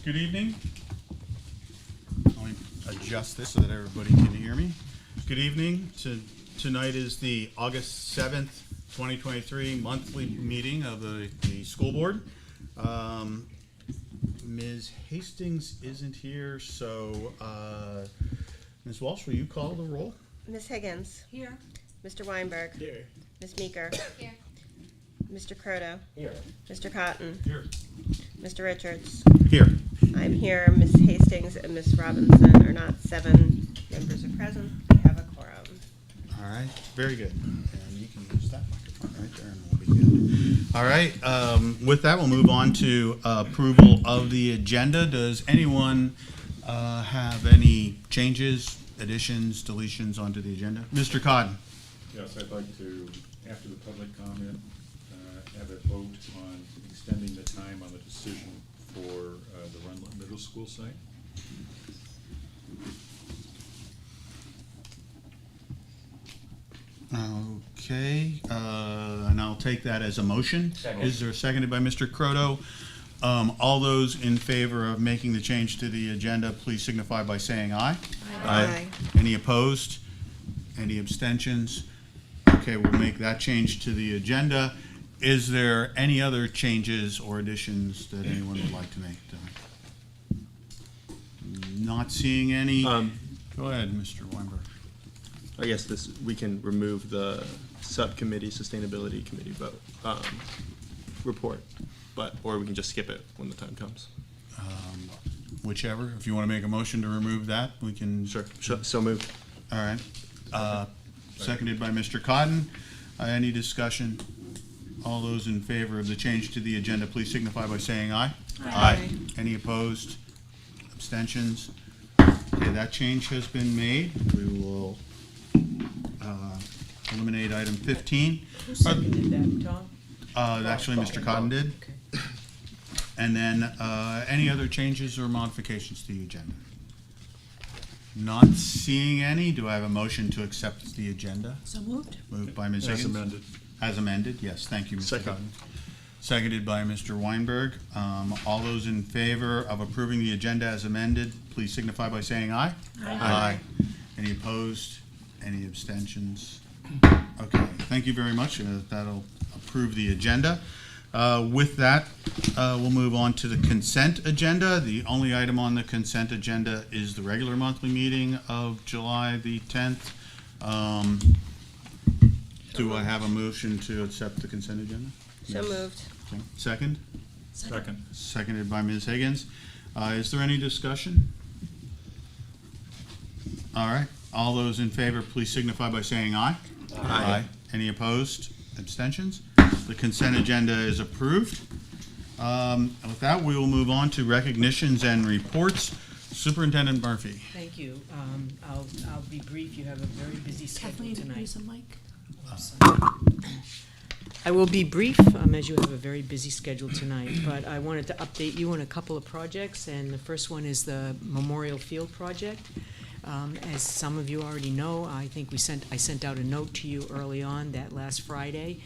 Good evening. Let me adjust this so that everybody can hear me. Good evening. Tonight is the August 7th, 2023 monthly meeting of the school board. Ms. Hastings isn't here, so Ms. Walsh, will you call the roll? Ms. Higgins. Here. Mr. Weinberg. Here. Ms. Meeker. Here. Mr. Croto. Here. Mr. Cotton. Here. Mr. Richards. Here. I'm here. Ms. Hastings and Ms. Robinson are not. 7 members are present. We have a quorum. All right, very good. And you can use that microphone right there and we'll be good. All right, with that, we'll move on to approval of the agenda. Does anyone have any changes, additions, deletions onto the agenda? Mr. Cotton. Yes, I'd like to, after the public comment, have a vote on extending the time on the decision for the Runlet Middle School site. Okay, and I'll take that as a motion. Second. Is there seconded by Mr. Croto? All those in favor of making the change to the agenda, please signify by saying aye. Aye. Any opposed? Any abstentions? Okay, we'll make that change to the agenda. Is there any other changes or additions that anyone would like to make tonight? Not seeing any. Go ahead, Mr. Weinberg. I guess we can remove the subcommittee sustainability committee vote report, or we can just skip it when the time comes. Whichever. If you want to make a motion to remove that, we can. Sure. So moved. All right. Seconded by Mr. Cotton. Any discussion? All those in favor of the change to the agenda, please signify by saying aye. Aye. Any opposed? Abstentions? Okay, that change has been made. We will eliminate item 15. Who seconded that, Tom? Actually, Mr. Cotton did. Okay. And then any other changes or modifications to the agenda? Not seeing any. Do I have a motion to accept the agenda? So moved. Moved by Ms. As Higgins. amended. As amended, yes. Thank you, Mr. Second. Cotton. Seconded by Mr. Weinberg. All those in favor of approving the agenda as amended, please signify by saying aye. Aye. Any opposed? Any abstentions? Okay, thank you very much. That'll approve the agenda. With that, we'll move on to the consent agenda. The only item on the consent agenda is the regular monthly meeting of July the 10th. Do I have a motion to accept the consent agenda? So moved. Okay. Second? Second. Seconded by Ms. Higgins. Is there any discussion? All right. All those in favor, please signify by saying aye. Aye. Any opposed? Abstentions? The consent agenda is approved. With that, we will move on to recognitions and reports. Superintendent Murphy. Thank you. I'll be brief. You have a very busy schedule Kathleen, tonight. use a mic. I will be brief, as you have a very busy schedule tonight, but I wanted to update you on a couple of projects, and the first one is the Memorial Field project. As some of you already know, I think I sent out a note to you early on that last Friday.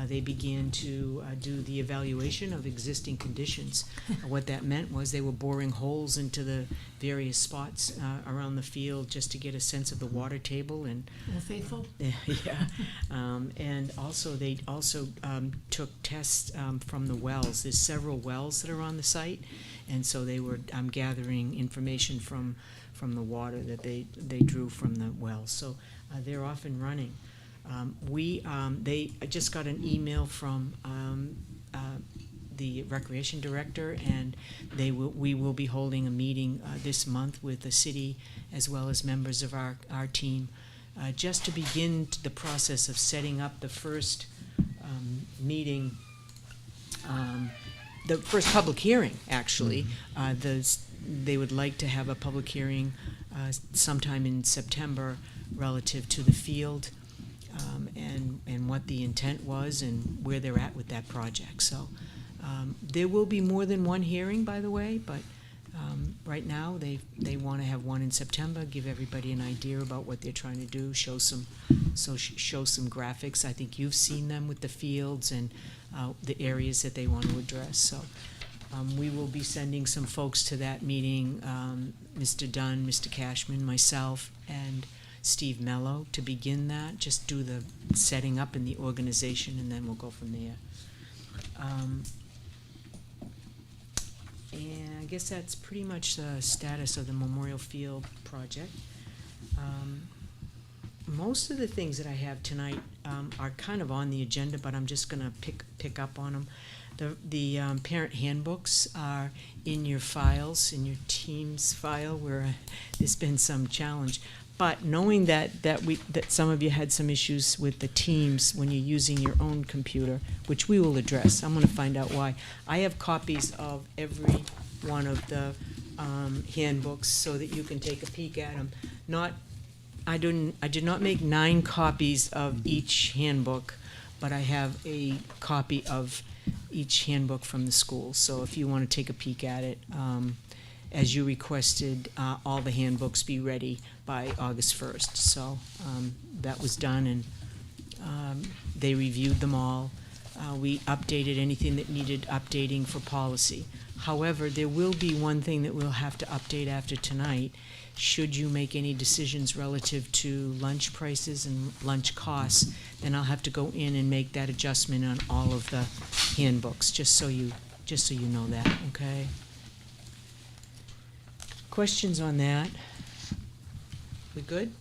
They began to do the evaluation of existing conditions. What that meant was they were boring holes into the various spots around the field just to get a sense of the water table and All faithful? yeah, and also they took tests from the wells. There's several wells that are on the site, and so they were gathering information from the water that they drew from the wells. So they're off and running. They just got an email from the recreation director, and we will be holding a meeting this month with the city as well as members of our team, just to begin the process of setting up the first meeting, the first public hearing, actually. They would like to have a public hearing sometime in September relative to the field and what the intent was and where they're at with that project. So there will be more than one hearing, by the way, but right now they want to have one in September, give everybody an idea about what they're trying to do, show some graphics. I think you've seen them with the fields and the areas that they want to address. So We will be sending some folks to that meeting, Mr. Dunn, Mr. Cashman, myself, and Steve Mello to begin that, just do the setting up in the organization, and then we'll go from there. And I guess that's pretty much the status of the Memorial Field project. Most of the things that I have tonight are kind of on the agenda, but I'm just gonna pick up on them. The parent handbooks are in your files, in your team's file, where there's been some challenge. But knowing that some of you had some issues with the teams when you're using your own computer, which we will address, I'm gonna find out why. I have copies of every one of the handbooks so that you can take a peek at them. I did not make 9 copies of each handbook, but I have a copy of each handbook from the school. So if you want to take a peek at it, as you requested, all the handbooks be ready by August 1st. So that was done, and they reviewed them all. We updated anything that needed updating for policy. However, there will be one thing that we'll have to update after tonight. Should you make any decisions relative to lunch prices and lunch costs, then I'll have to go in and make that adjustment on all of the handbooks, just so you know that, okay? Questions on that? We good?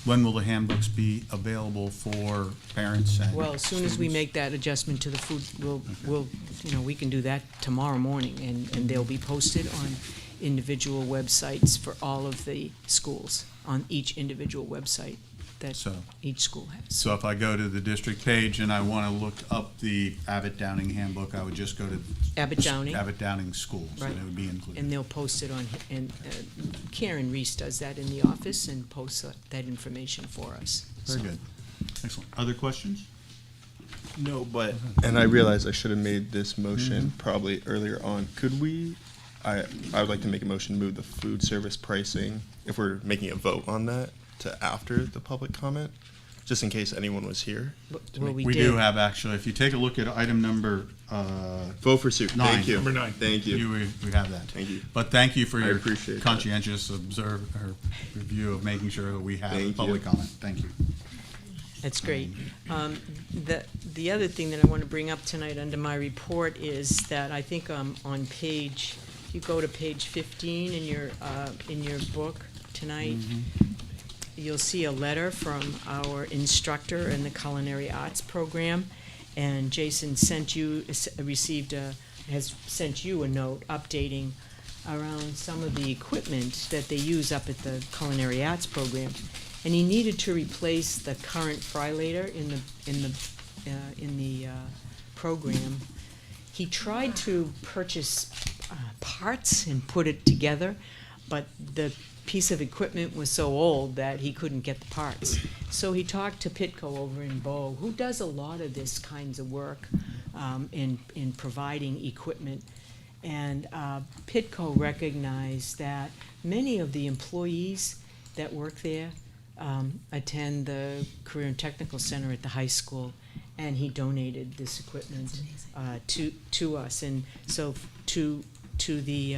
When will the handbooks be available for parents? And Well, as soon as we students? make that adjustment to the food, we'll, we can do that tomorrow morning, and they'll be posted on individual websites for all of the schools, on each individual website that So- each school has. So if I go to the district page and I want to look up the Abbott Downing handbook, I would just go to Abbott Downing. Abbott Downing schools, Right. and it would be included. And they'll post it on, and Karen Reese does that in the office and posts that information for us. Very So- good. Excellent. Other questions? No, but, and I realized I should have made this motion probably earlier on. Could we, I would like to make a motion to move the food service pricing, if we're making a vote on that, to after the public comment, just in case anyone was here. Well, We did. do have, actually, if you take a look at item number, Vote for Sue. 9. Thank you. Number 9. Thank you. we have that. Thank you. But thank you for I your appreciate that. conscientious review of making sure that we have Thank you. public comment. Thank you. That's great. The other thing that I want to bring up tonight under my report is that I think on page, if you go to page 15 in your book tonight, you'll see a letter from our instructor in the culinary arts program, and Jason has sent you a note updating around some of the equipment that they use up at the culinary arts program, and he needed to replace the current frylater in the program. He tried to purchase parts and put it together, but the piece of equipment was so old that he couldn't get the parts. So he talked to Pitco over in Bow, who does a lot of this kinds of work in providing equipment. And Pitco recognized that many of the employees that work there attend the Career and Technical Center at the high school, and he donated this equipment to us. And so to the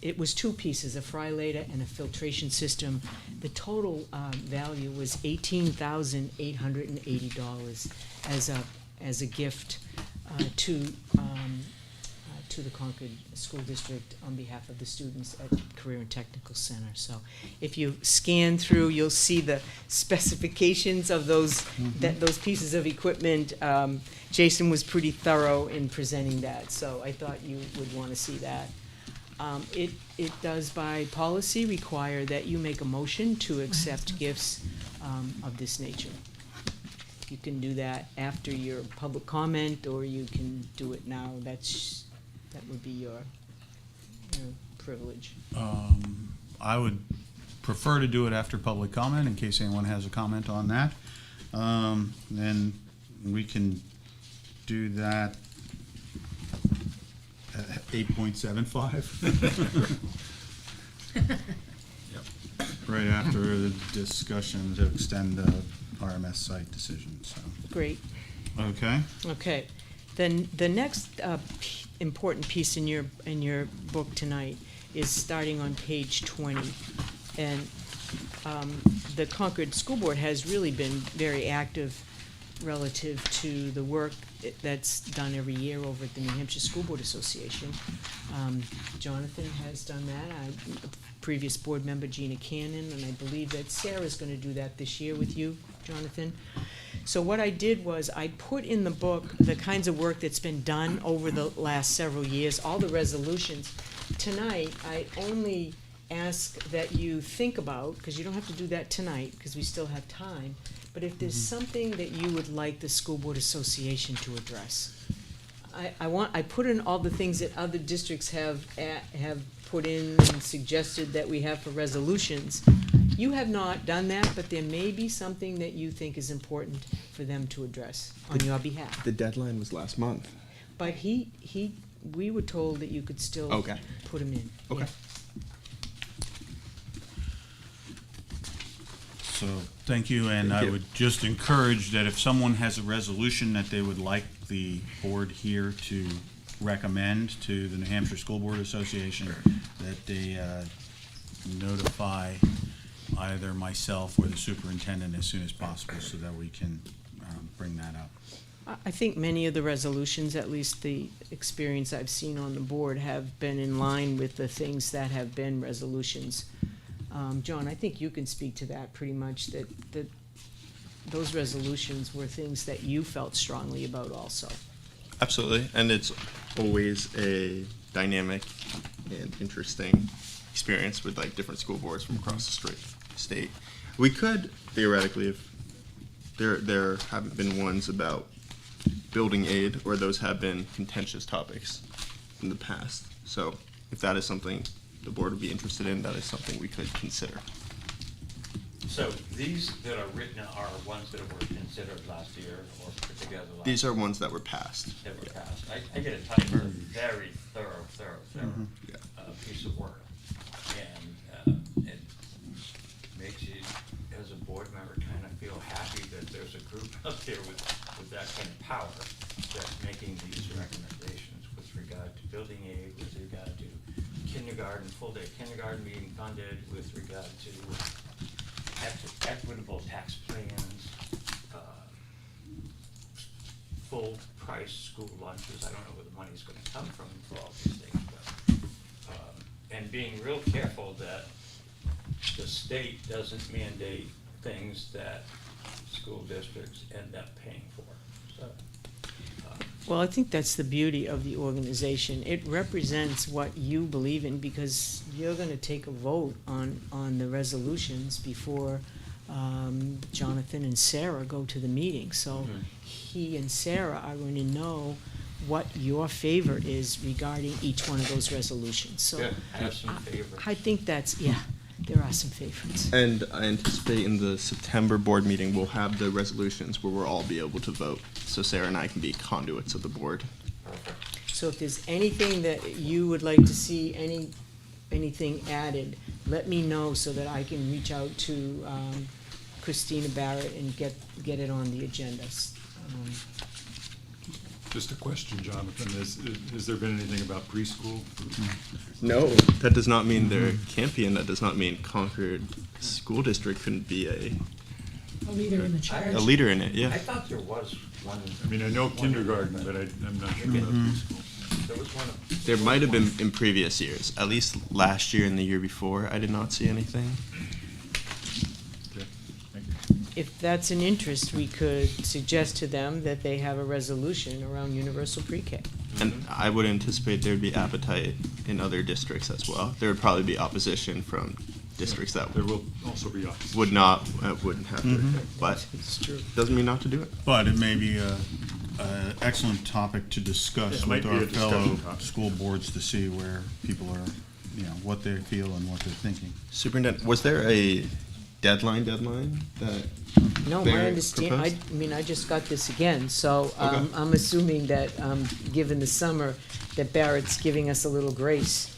it was 2 pieces, a frylater and a filtration system. The total value was $18,880 as a gift to the Concord School District on behalf of the students at Career and Technical Center. So if you scan through, you'll see the specifications of those pieces of equipment. Jason was pretty thorough in presenting that, so I thought you would want to see that. It does by policy require that you make a motion to accept gifts of this nature. You can do that after your public comment, or you can do it now. That would be your privilege. I would prefer to do it after public comment, in case anyone has a comment on that. Then we can do that at 8.75. Right after the discussion to extend the RMS site decision, so. Great. Okay, Okay, then the next important piece in your book tonight is starting on page 20. And the Concord School Board has really been very active relative to the work that's done every year over at the New Hampshire School Board Association. Jonathan has done that, previous board member Gina Cannon, and I believe that Sarah's gonna do that this year with you, Jonathan. So what I did was I put in the book the kinds of work that's been done over the last several years, all the resolutions. Tonight, I only ask that you think about, because you don't have to do that tonight, because we still have time, but if there's something that you would like the School Board Association to address. I put in all the things that other districts have put in and suggested that we have for resolutions. You have not done that, but there may be something that you think is important for them to address on your behalf. The deadline was last month. But we were told that you could still Okay. put them in. Okay. Yeah. so, thank you, and Thank I you. would just encourage that if someone has a resolution that they would like the board here to recommend to the New Hampshire School Board Association, that they notify either myself or the superintendent as soon as possible so that we can bring that up. I think many of the resolutions, at least the experience I've seen on the board, have been in line with the things that have been resolutions. John, I think you can speak to that pretty much, that those resolutions were things that you felt strongly about also. Absolutely, and it's always a dynamic and interesting experience with like different school boards from across the state. We could theoretically, if there haven't been ones about building aid, or those have been contentious topics in the past. So if that is something the board would be interested in, that is something we could consider. So these that are written are ones that were considered last year or put together last These are year ones that were passed. that were Yeah. passed. I get a type of very thorough Yeah. piece of work. And it makes you, as a board member, kind of feel happy that there's a group up there with that kind of power that's making these recommendations with regard to building aid, with regard to kindergarten, full-day kindergarten being funded, with regard to equitable tax plans, full-price school lunches. I don't know where the money's gonna come from for all these things, but, and being real careful that the state doesn't mandate things that school districts end up paying for, so. Well, I think that's the beauty of the organization. It represents what you believe in, because you're gonna take a vote on the resolutions before Jonathan and Sarah go to the meeting. So he and Sarah are going to know what your favor is regarding each one of those resolutions. So Good. I have some favorites. I think that's, yeah, there are some favorites. And I anticipate in the September board meeting, we'll have the resolutions where we'll all be able to vote. So Sarah and I can be conduits of the board. Perfect. So if there's anything that you would like to see, anything added, let me know so that I can reach out to Christina Barrett and get it on the agendas. Just a question, Jonathan, has there been anything about preschool? No, that does not mean there can't be, and that does not mean Concord School District couldn't be A leader in the charge. a leader in it, I yeah. thought there was one. I mean, I know kindergarten, but I'm not sure about preschool. There was one. There might have been in previous years, at least last year and the year before, I did not see anything. Okay, thank you. If that's an interest, we could suggest to them that they have a resolution around universal pre-K. And I would anticipate there'd be appetite in other districts as well. There would probably be opposition from districts that There will also be opposition. wouldn't have to, but It's true. doesn't mean not to do it. But it may be a excellent topic to It discuss might with be our a discussion fellow topic. school boards to see where people are, what they feel and what they're thinking. Superintendent, was there a deadline that No, my Barrett understanding, proposed? I just got this again, so Okay. I'm assuming that, given the summer, that Barrett's giving us a little grace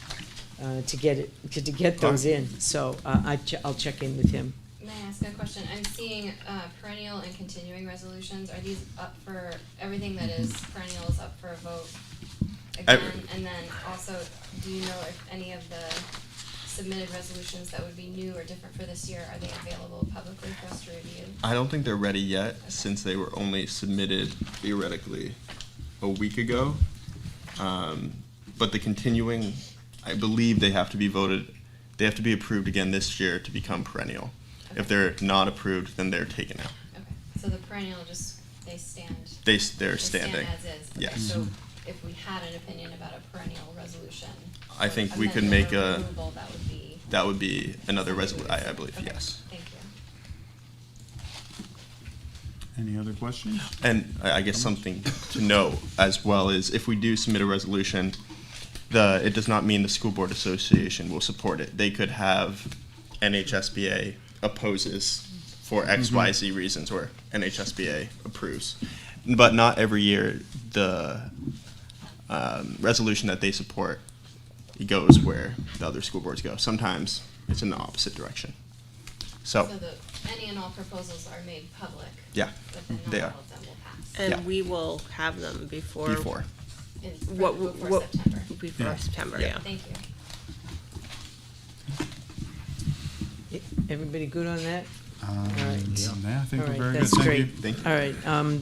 to get those in. So I'll check in with him. May I ask a question? question. I'm seeing perennial and continuing resolutions. Are these up for, everything that is perennial is up for a vote again? And then also, do you know if any of the submitted resolutions that would be new or different for this year, are they available publicly for us to review? I don't think they're ready yet, since they were only submitted theoretically a week ago. But the continuing, I believe they have to be voted, they have to be approved again this year to become perennial. Okay. If they're not approved, then they're taken out. Okay, so the perennial just, they stand. They're They standing. stand as is. Okay, Yes. So if we had an opinion about a perennial resolution. I think we could amendment make or a- removal, That would be another something resolution, we I believe, okay, yes. Thank you. Any other questions? And I guess something to know as well is if we do submit a resolution, it does not mean the School Board Association will support it. They could have NHSBA opposes for X, Y, Z reasons, or NHSBA approves. But not every year the resolution that they support goes where the other school boards go. Sometimes it's in the opposite direction. So, Any and all proposals are made public. yeah, But then they not are. all of them will pass. And Yeah. we will have them before. Before. Before September. Before Yeah. September, Yeah. yeah. Thank you. Everybody good on that? right. Yeah, I think All we're right, very good. that's Thank great. you. Thank you. All right,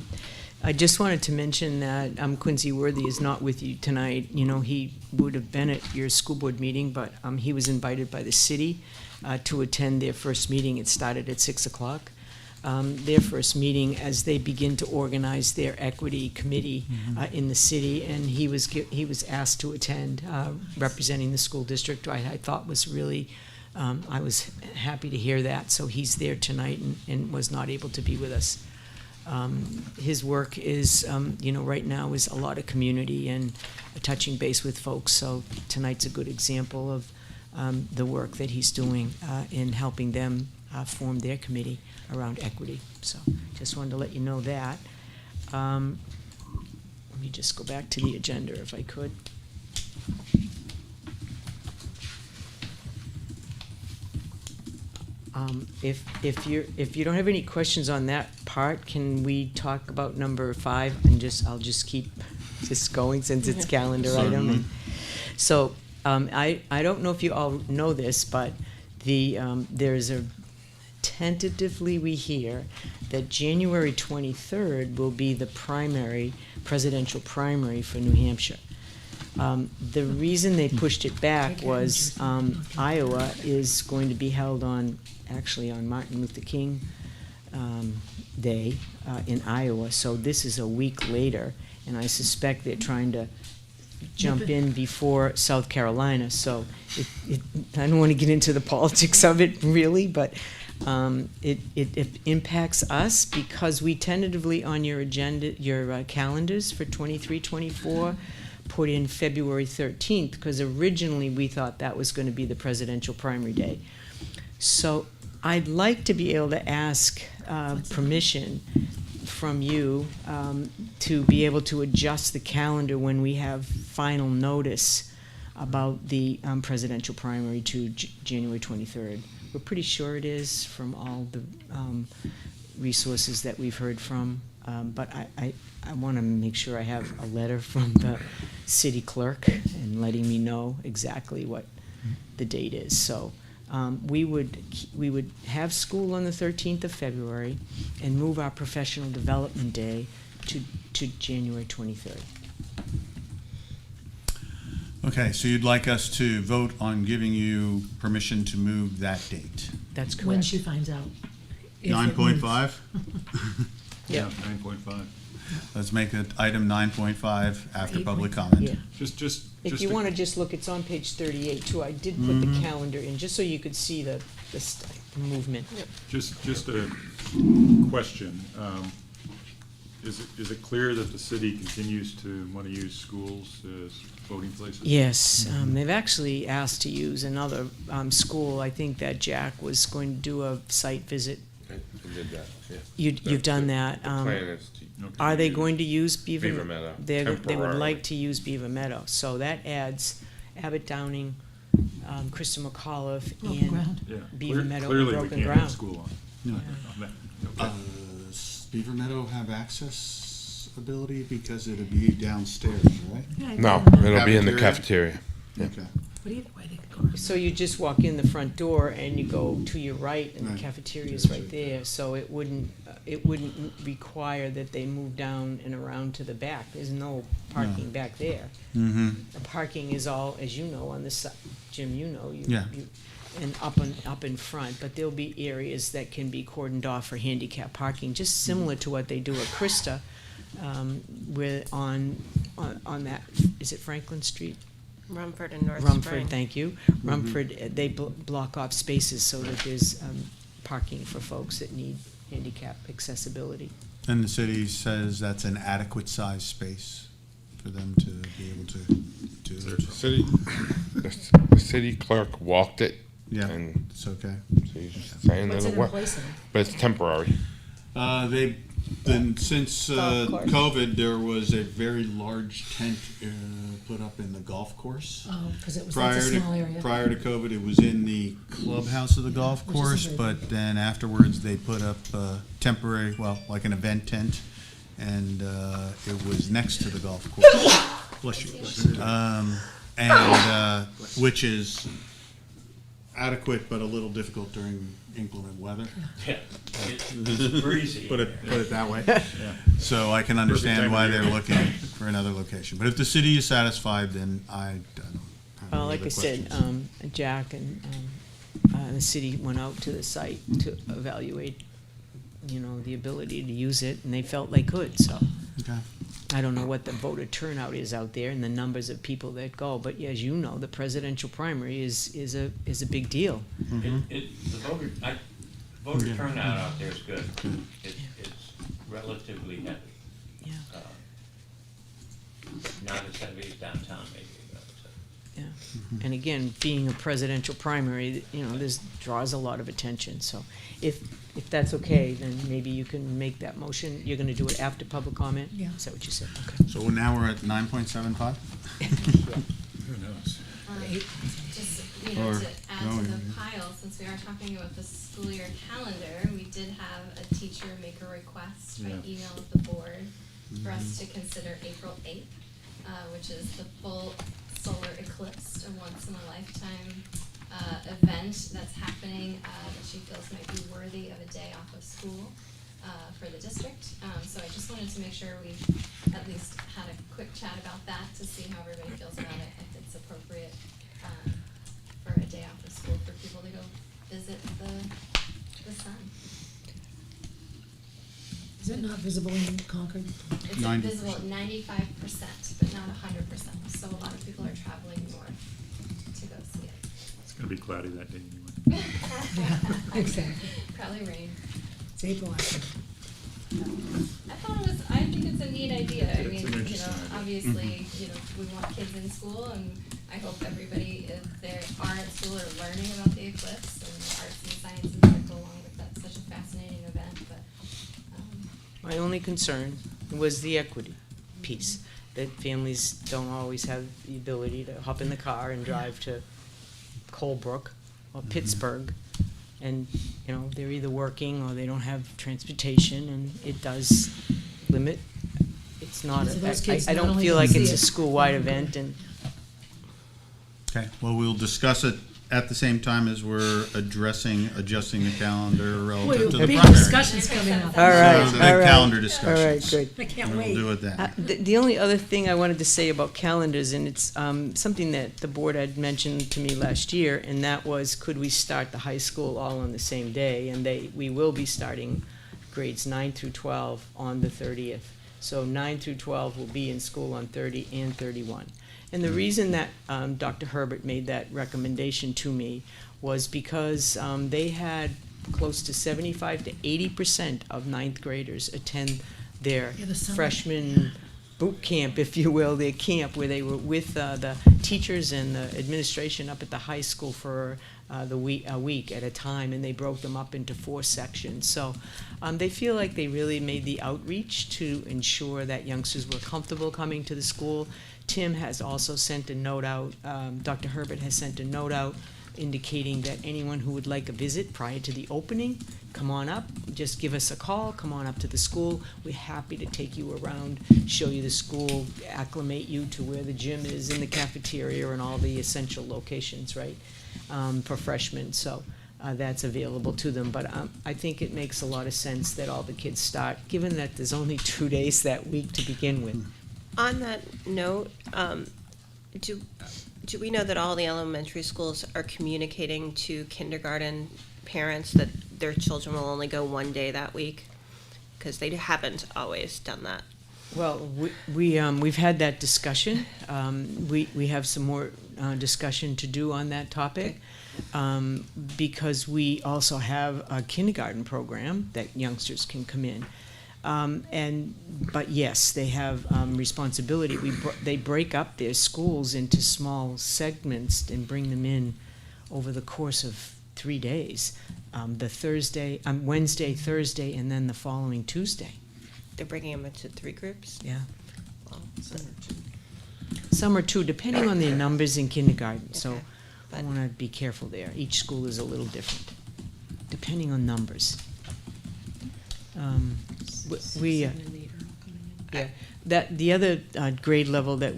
I just wanted to mention that Quincy Worthy is not with you tonight. You know, he would have been at your school board meeting, but he was invited by the city to attend their first meeting. It started at 6 o'clock. Their first meeting as they begin to organize their equity committee in the city, and he was asked to attend, representing the school district. I thought was really, I was happy to hear that. So he's there tonight and was not able to be with us. His work is, right now is a lot of community and touching base with folks. So tonight's a good example of the work that he's doing in helping them form their committee around equity. So just wanted to let you know that. Let me just go back to the agenda if I could. If you don't have any questions on that part, can we talk about number 5 and I'll just keep this going since it's calendar item. Certainly. So I don't know if you all know this, but there's a tentatively we hear that January 23rd will be the presidential primary for New Hampshire. The reason they pushed it back was Iowa is going to be held on Martin Luther King Day in Iowa, so this is a week later, and I suspect they're trying to jump in before South Carolina, so I don't want to get into the politics of it really, but it impacts us because we tentatively on your agenda, your calendars for 23-24 put in February 13th, because originally we thought that was going to be the presidential primary day. So I'd like to be able to ask permission from you to be able to adjust the calendar when we have final notice about the presidential primary to January 23rd. We're pretty sure it is from all the resources that we've heard from, but I want to make sure I have a letter from the city clerk and letting me know exactly what the date is. So we would have school on the 13th of February and move our professional development day to January 23rd. Okay, so you'd like us to vote on giving you permission to move that date? That's correct. When she finds out. if it moves. 9.5? Yeah. 9.5. Let's make it item 9.5 after public 8.5. comment. Yeah. Just If you want to just look, it's on page 38 too. I did put the calendar in just so you could see the movement. Just a question. Is it clear that the city continues to want to use schools as voting places? Yes, they've actually asked to use another school. I think that Jack was going to do a site visit. I did that, yeah. You've done that. The plan is to, Okay. Are they going to use Beaver? Beaver Meadow, They would temporarily. like to use Beaver Meadow. So that adds Abbott Downing, Krista McAuliffe, Broken and ground. Yeah, Beaver Meadow and clearly we Broken can't have Ground. school on. No. on that. Okay. Does Beaver Meadow have accessibility because it'd be downstairs, right? Yeah, No, but it'll be in the Cafeteria? cafeteria. Okay. either way, they could go. So you just walk in the front door and you go to your right and the Right. cafeteria's right there, so it wouldn't require that they move down and around to the back. There's no parking back there. Mm-hmm. The parking is all, as you know, on the side, Jim, you know, Yeah. and up in front, but there'll be areas that can be cordoned off for handicap parking, just similar to what they do at Krista, where on that, is it Franklin Street? Rumford and North Rumford, Spring. thank you. Rumford, they block off spaces so that there's parking for folks that need handicap accessibility. And the city says that's an adequate size space for them to be able to do The it. city, the city clerk walked it, Yeah, and it's okay. she's saying What's that it it in worked, place of? but it's temporary. They've been, since Golf course. COVID, there was a very large tent put up in the golf course. Oh, because it was, Prior that's a to, small area. prior to COVID, it was in the clubhouse of the golf Which isn't course, very but then afterwards, they put up a temporary, well, like an event tent, and it was next to the golf course. Bless you. And which is adequate, but a little difficult during inclement weather. Yeah, it's breezy. Put it that way. So I can understand time why of they're year. looking for another location. But if the city is satisfied, then I don't have any Like other I said, questions. Jack and the city went out to the site to evaluate, you know, the ability to use it, and they felt they could, so. Okay. I don't know what the voter turnout is out there and the numbers of people that go, but as you know, the presidential primary is a big deal. The voter turnout out there is good. It's relatively heavy. Yeah, Not as heavy as downtown maybe, but, yeah. And again, being a presidential primary, you know, this draws a lot of attention, so if that's okay, then maybe you can make that motion. You're gonna do it after public comment? Yeah. Is that what you said? Okay. So now we're at 9.75? Who knows? Just, you know, Or to add to going, the yeah. pile, since we are talking about the school year calendar, we did have a teacher make a request by Yeah. email of the board for us to consider April 8th, which is the full solar eclipse, a once-in-a-lifetime event that's happening that she feels might be worthy of a day off of school for the district. So I just wanted to make sure we at least had a quick chat about that to see how everybody feels about it, if it's appropriate for a day off of school for people to go visit the sun. Is it not visible in Concord? It's 90%. visible at 95%, but not 100%. So a lot of people are traveling north to go see it. It's gonna be cloudy that day anyway. Exactly. Probably rain. It's April, actually. I think it's a neat idea. I It's mean, an you interesting know, idea. obviously, you know, we want kids in school, and I hope everybody, if they are at school, are learning about the eclipse and the arts and sciences that go along with that. Such a fascinating event, but, My only concern was the equity piece, that families don't always have the ability to hop in the car and drive to Colebrook or Pittsburgh. And, you know, they're either working or they don't have transportation, and it does limit, it's not, So those kids I not don't only feel can like see it's a it, school-wide they can event, and Okay, well, we'll discuss it at the same time as we're adjusting the calendar relative to the Big primary. discussions coming up. All right, So the all right. calendar All discussions. right, good. I can't We'll wait. do it then. The only other thing I wanted to say about calendars, and it's something that the board had mentioned to me last year, and that was, could we start the high school all on the same day? And we will be starting grades 9 through 12 on the 30th. So 9 through 12 will be in school on 30 and 31. And the reason that Dr. Herbert made that recommendation to me was because they had close to 75 to 80% of ninth graders attend their Yeah, the summer. freshman boot camp, if you will, their camp where they were with the teachers and the administration up at the high school for a week at a time, and they broke them up into 4 sections. So they feel like they really made the outreach to ensure that youngsters were comfortable coming to the school. Tim has also sent a note out, Dr. Herbert has sent a note out indicating that anyone who would like a visit prior to the opening, come on up, just give us a call, come on up to the school. We're happy to take you around, show you the school, acclimate you to where the gym is and the cafeteria and all the essential locations, right, for freshmen. So that's available to them. But I think it makes a lot of sense that all the kids start, given that there's only 2 days that week to begin with. On that note, do we know that all the elementary schools are communicating to kindergarten parents that their children will only go 1 day that week? Because they haven't always done that. Well, we've had that discussion. We have some more discussion to do on that topic, because we also have a kindergarten program that youngsters can come in. But yes, they have responsibility. They break up their schools into small segments and bring them in over the course of 3 days. Wednesday, Thursday, and then the following Tuesday. They're breaking them into 3 groups? Yeah. Well, Some are 2, depending on their numbers in kindergarten. So Okay. I want to be careful there. Each school is a little different, depending on numbers. We yeah, that the other grade level that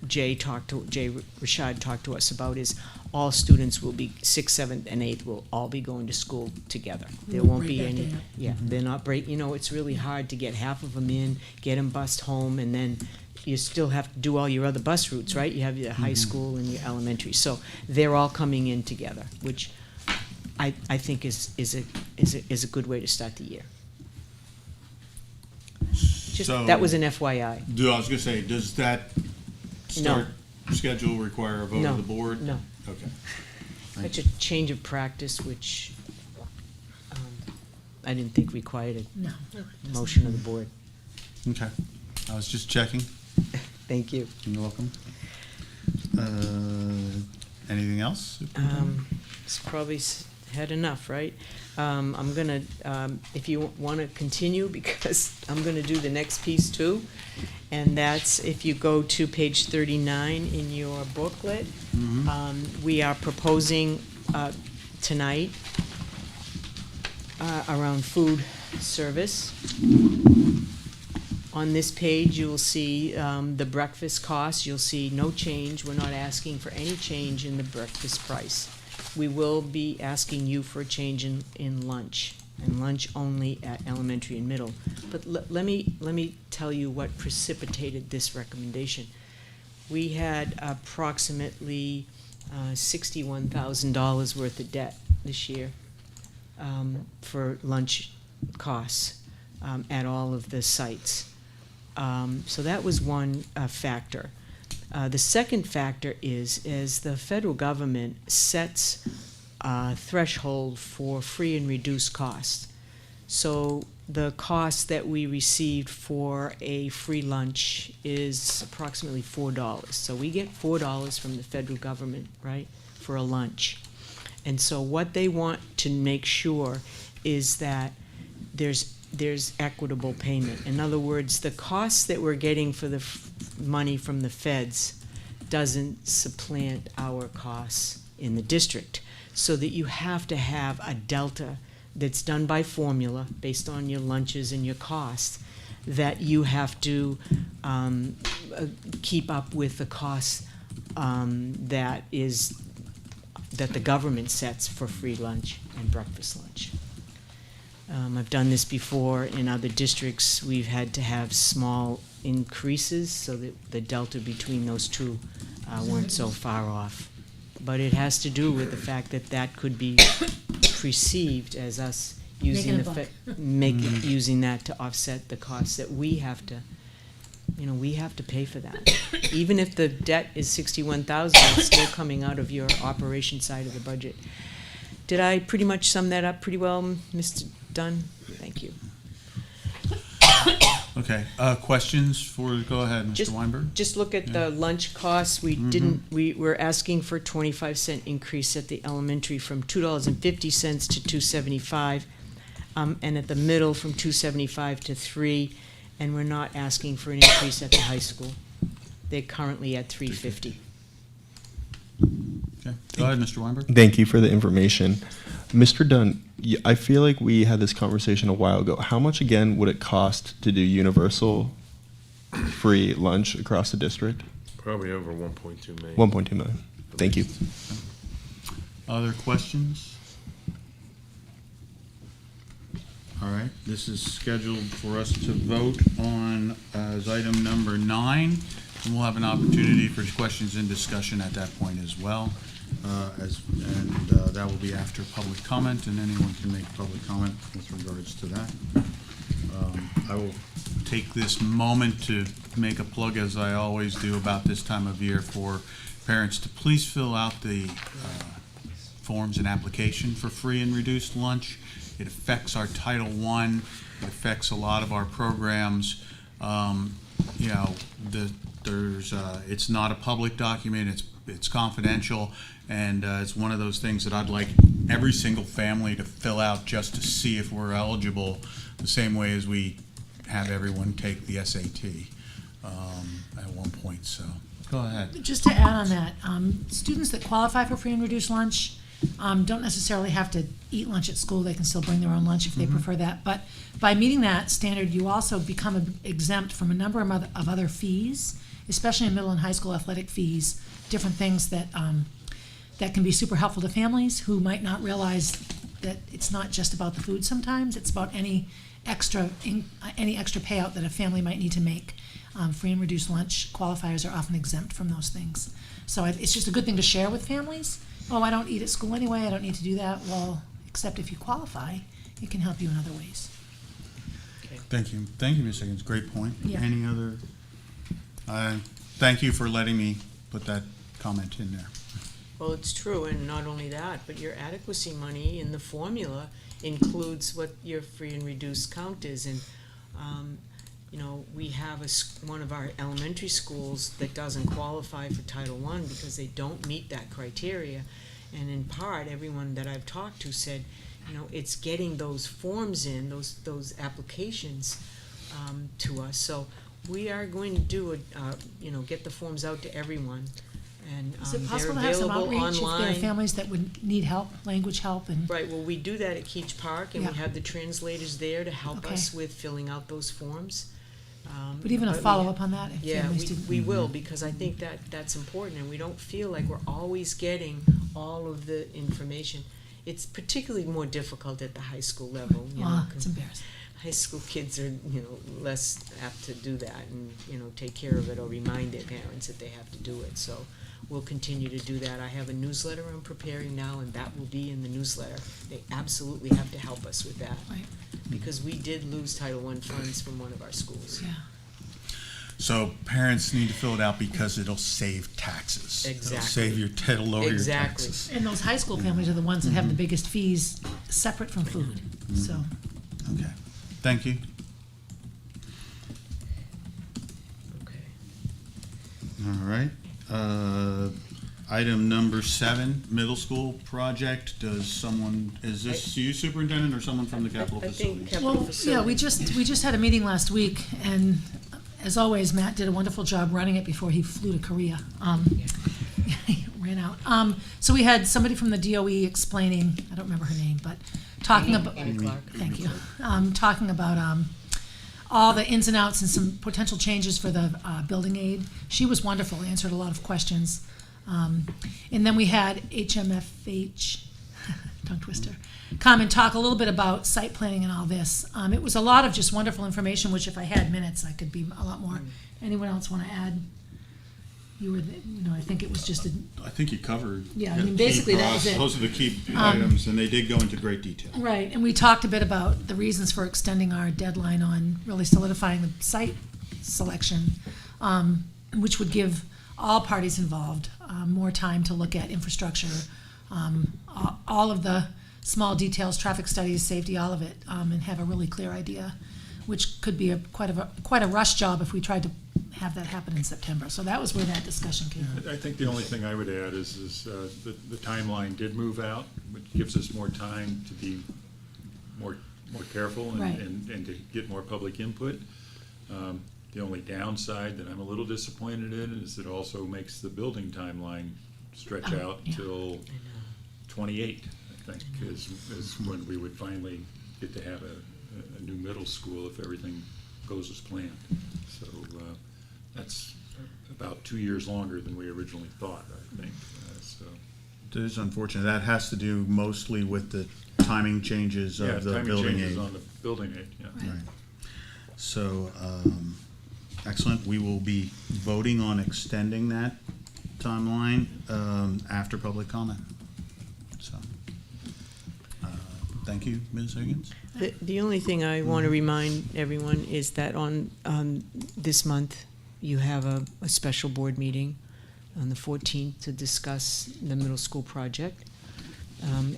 Jay Rashad talked to us about is all students will be 6th, 7th, and 8th will all be going to school together. There We'll won't break be that any. day up. Yeah, they're not break. You know, it's really hard to get half of them in, get them bused home, and then you still have to do all your other bus routes, right? You have your high school and your elementary, so they're all coming in together, which I think is a good way to start the year. Just, So- that was an FYI. I was gonna say, does that start schedule require a vote No. of the board? No. Okay. Such a change of practice, which I didn't think required No. a motion of the board. Okay. I was just checking. Thank you. You're welcome. Anything else? It's probably had enough, right? I'm gonna, if you want to continue, because I'm gonna do the next piece too, and that's if you go to page 39 in your booklet. We are proposing tonight around food service. On this page, you will see the breakfast costs. You'll see no change. We're not asking for any change in the breakfast price. We will be asking you for a change in lunch, and lunch only at elementary and middle. But let me tell you what precipitated this recommendation. We had approximately $61,000 worth of debt this year for lunch costs at all of the sites. So that was one factor. The second factor is the federal government sets a threshold for free and reduced costs. So the cost that we received for a free lunch is approximately $4. So we get $4 from the federal government, right, for a lunch. And so what they want to make sure is that there's equitable payment. In other words, the costs that we're getting for the money from the feds doesn't supplant our costs in the district, so that you have to have a delta that's done by formula based on your lunches and your costs, that you have to keep up with the costs that the government sets for free lunch and breakfast lunch. I've done this before in other districts. We've had to have small increases so that the delta between those two weren't so far off. But it has to do with the fact that could be perceived as us using using that to offset the costs that we have to, we have to pay for that. Even if the debt is $61,000, it's still coming out of your operation side of the budget. Did I pretty much sum that up pretty well, Mr. Dunn? Thank you. Okay, questions go ahead, Mr. Weinberg. Just look at the lunch costs. We're asking for a 25-cent increase at the elementary from $2.50 to $2.75, and at the middle from $2.75 to $3, and we're not asking for an increase at the high school. They're currently at $3.50. Okay, go ahead, Mr. Weinberg. Thank you for the information. Mr. Dunn, I feel like we had this conversation a while ago. How much, again, would it cost to do universal free lunch across the district? Probably over 1.2 million. 1.2 million. Thank you. Other questions? All right, this is scheduled for us to vote on as item number 9, and we'll have an opportunity for questions and discussion at that point as well. That will be after public comment, and anyone can make public comment with regards to that. I will take this moment to make a plug, as I always do about this time of year, for parents to please fill out the forms and application for free and reduced lunch. It affects our Title I. It affects a lot of our programs. You know, it's not a public document. It's confidential, and it's one of those things that I'd like every single family to fill out just to see if we're eligible, the same way as we have everyone take the SAT at one point. So go ahead. Just to add on that, students that qualify for free and reduced lunch don't necessarily have to eat lunch at school. They can still bring their own lunch if they prefer that. But by meeting that standard, you also become exempt from a number of other fees, especially in middle and high school athletic fees, different things that that can be super helpful to families who might not realize that it's not just about the food sometimes. It's about any extra payout that a family might need to make. Free and reduced lunch qualifiers are often exempt from those things. So it's just a good thing to share with families. Oh, I don't eat at school anyway, I don't need to do that. Well, except if you qualify, it can help you in other ways. Thank you. Thank you, Ms. Higgins. Great point. Yeah. Any other? Thank you for letting me put that comment in there. Well, it's true, and not only that, but your adequacy money in the formula includes what your free and reduced count is. And, you know, we have one of our elementary schools that doesn't qualify for Title I because they don't meet that criteria. And in part, everyone that I've talked to said, you know, it's getting those forms in, those applications to us. So we are going to do get the forms out to everyone. And Is it they're possible to have some available outreach if there are online. families that would need help, language help, and Right, well, we do that at Keach Park, and we Yeah. have the translators there to help Okay. us with filling out those forms. but even a we- follow-up on that if Yeah, families we, didn't. we will, because I think that's important, and we don't feel like we're always getting all of the information. It's particularly more difficult at the high school level, you know, Wow, 'cause it's embarrassing. high school kids are, you know, less apt to do that and, you know, take care of it or remind their parents that they have to do it. So we'll continue to do that. I have a newsletter I'm preparing now, and that will be in the newsletter. They absolutely have to help us with that, Right, because we did lose Title I funds from one of our schools. yeah. So parents need to fill it out because it'll save taxes. Exactly. It'll lower your Exactly. taxes. And those high school families are the ones that have the biggest fees separate from food, so. Okay, thank you. Okay. All right. Item number 7, middle school project. Is this you, Superintendent, or someone from the capital I think facilities? capital Well, yeah, we facilities. just had a meeting last week, and as always, Matt did a wonderful job running it before he flew to Korea. He ran out. So we had somebody from the DOE explaining, I don't remember her name, but talking about. Amy Clark. Thank you. Talking about all the ins and outs and some potential changes for the building aid. She was wonderful, answered a lot of questions. And then we had HMFH, tongue twister, come and talk a little bit about site planning and all this. It was a lot of just wonderful information, which if I had minutes, I could be a lot more. Anyone else want to add? I think it was just I think you covered. Yeah, I mean, key basically that was it. Those are the key items, and they did go into great detail. right, and we talked a bit about the reasons for extending our deadline on really solidifying the site selection, which would give all parties involved more time to look at infrastructure, all of the small details, traffic studies, safety, all of it, and have a really clear idea, which could be quite a rush job if we tried to have that happen in September. So that was where that discussion came from. I think the only thing I would add is the timeline did move out, which gives us more time to be more careful Right. and to get more public input. The only downside that I'm a little disappointed in is it also makes the building timeline stretch Oh, out yeah. till 28, I think, is when we would finally get to have a new middle school if everything goes as planned. So that's about 2 years longer than we originally thought, I think. So It is unfortunate. That has to do mostly with the timing changes yeah, of the timing building changes aid. on the building aid, yeah. Right. So, excellent. We will be voting on extending that timeline after public comment. So, thank you, Ms. Higgins. The only thing I want to remind everyone is that on this month, you have a special board meeting on the 14th to discuss the middle school project.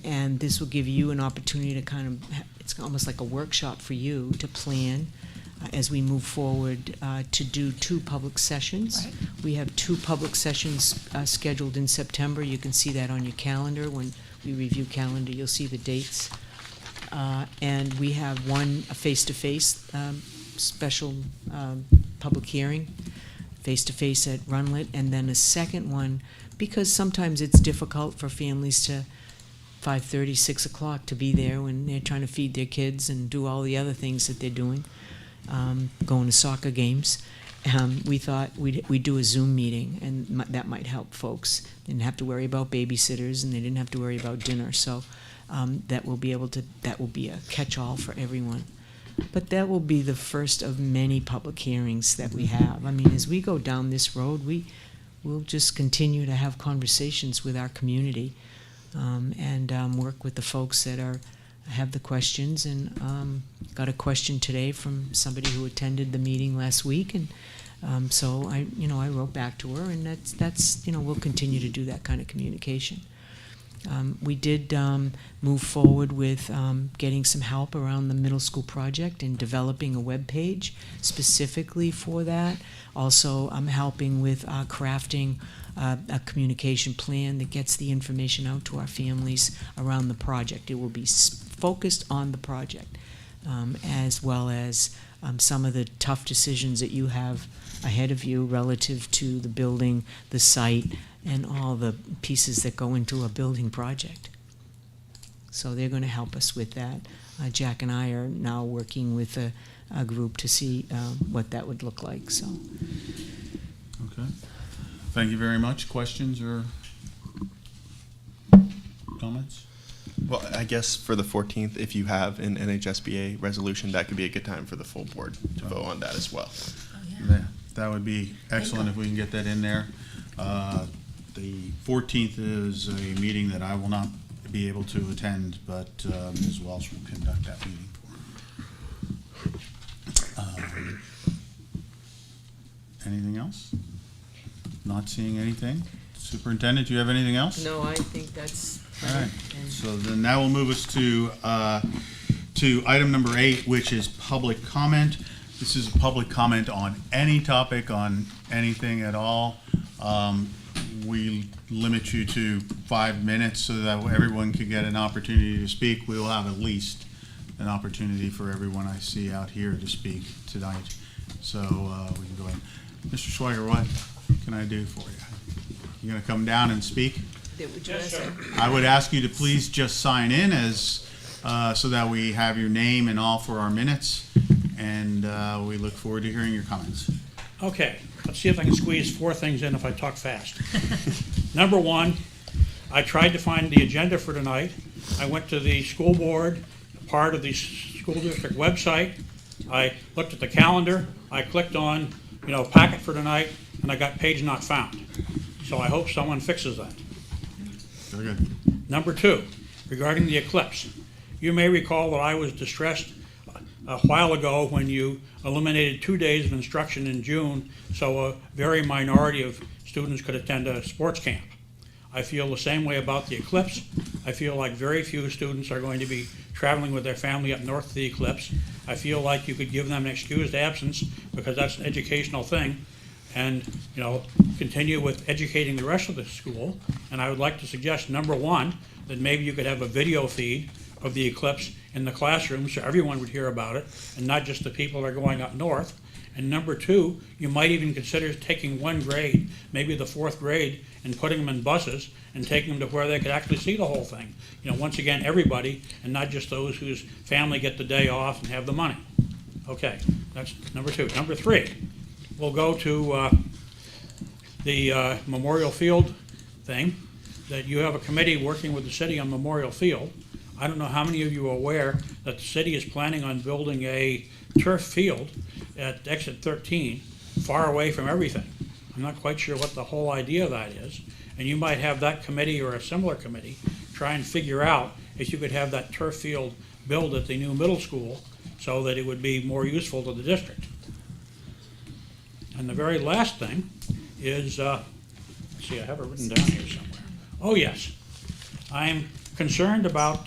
And this will give you an opportunity to kind of, it's almost like a workshop for you to plan as we move forward to do 2 public sessions. Right. We have 2 public sessions scheduled in September. You can see that on your calendar. When we review calendar, you'll see the dates. And we have one face-to-face special public hearing, face-to-face at Runlet, and then a second one, because sometimes it's difficult for families to 5:30, 6 o'clock to be there when they're trying to feed their kids and do all the other things that they're doing, going to soccer games. We thought we'd do a Zoom meeting, and that might help folks. They didn't have to worry about babysitters, and they didn't have to worry about dinner. So that will be a catch-all for everyone. But that will be the first of many public hearings that we have. I mean, as we go down this road, we'll just continue to have conversations with our community and work with the folks that have the questions. And got a question today from somebody who attended the meeting last week, and so I wrote back to her, and that's we'll continue to do that kind of communication. We did move forward with getting some help around the middle school project and developing a web page specifically for that. Also, I'm helping with crafting a communication plan that gets the information out to our families around the project. It will be focused on the project, as well as some of the tough decisions that you have ahead of you relative to the building, the site, and all the pieces that go into a building project. So they're going to help us with that. Jack and I are now working with a group to see what that would look like. So, Okay. Thank you very much. Questions or comments? Well, I guess for the 14th, if you have an NHSBA resolution, that could be a good time for the full board to vote on that as well. Oh, yeah. Yeah, that would be excellent if we can get that in there. The 14th is a meeting that I will not be able to attend, but Ms. Walsh will conduct that meeting for me. Anything else? Not seeing anything. Superintendent, do you have anything else? no, I think that's All right, and so then that will move us to item number 8, which is public comment. This is a public comment on any topic, on anything at all. We limit you to 5 minutes so that everyone can get an opportunity to speak. We will have at least an opportunity for everyone I see out here to speak tonight. So we can go ahead. Mr. Schweiger, what can I do for you? You gonna come down and speak? I would ask you to please just sign in as, so that we have your name and all for our minutes, and we look forward to hearing your comments. Okay, let's see if I can squeeze 4 things in if I talk fast. Number 1, I tried to find the agenda for tonight. I went to the school board, part of the school district website. I looked at the calendar. I clicked on, packet for tonight, and I got page not found. So I hope someone fixes that. Very good. Number 2, regarding the eclipse. You may recall that I was distressed a while ago when you eliminated 2 days of instruction in June, so a very minority of students could attend a sports camp. I feel the same way about the eclipse. I feel like very few students are going to be traveling with their family up north to the eclipse. I feel like you could give them an excused absence because that's an educational thing, and continue with educating the rest of the school. And I would like to suggest, number 1, that maybe you could have a video feed of the eclipse in the classroom so everyone would hear about it and not just the people that are going up north. And number two, you might even consider taking one grade, maybe the fourth grade, and putting them in buses and taking them to where they could actually see the whole thing. You know, once again, everybody, and not just those whose family get the day off and have the money. Okay, that's number two. Number three, we'll go to the Memorial Field thing, that you have a committee working with the city on Memorial Field. I don't know how many of you are aware that the city is planning on building a turf field at exit 13, far away from everything. I'm not quite sure what the whole idea of that is, and you might have that committee or a similar committee try and figure out if you could have that turf field built at the new middle school so that it would be more useful to the district. And the very last thing is, let's see, I have it written down here somewhere. Oh yes, I'm concerned about,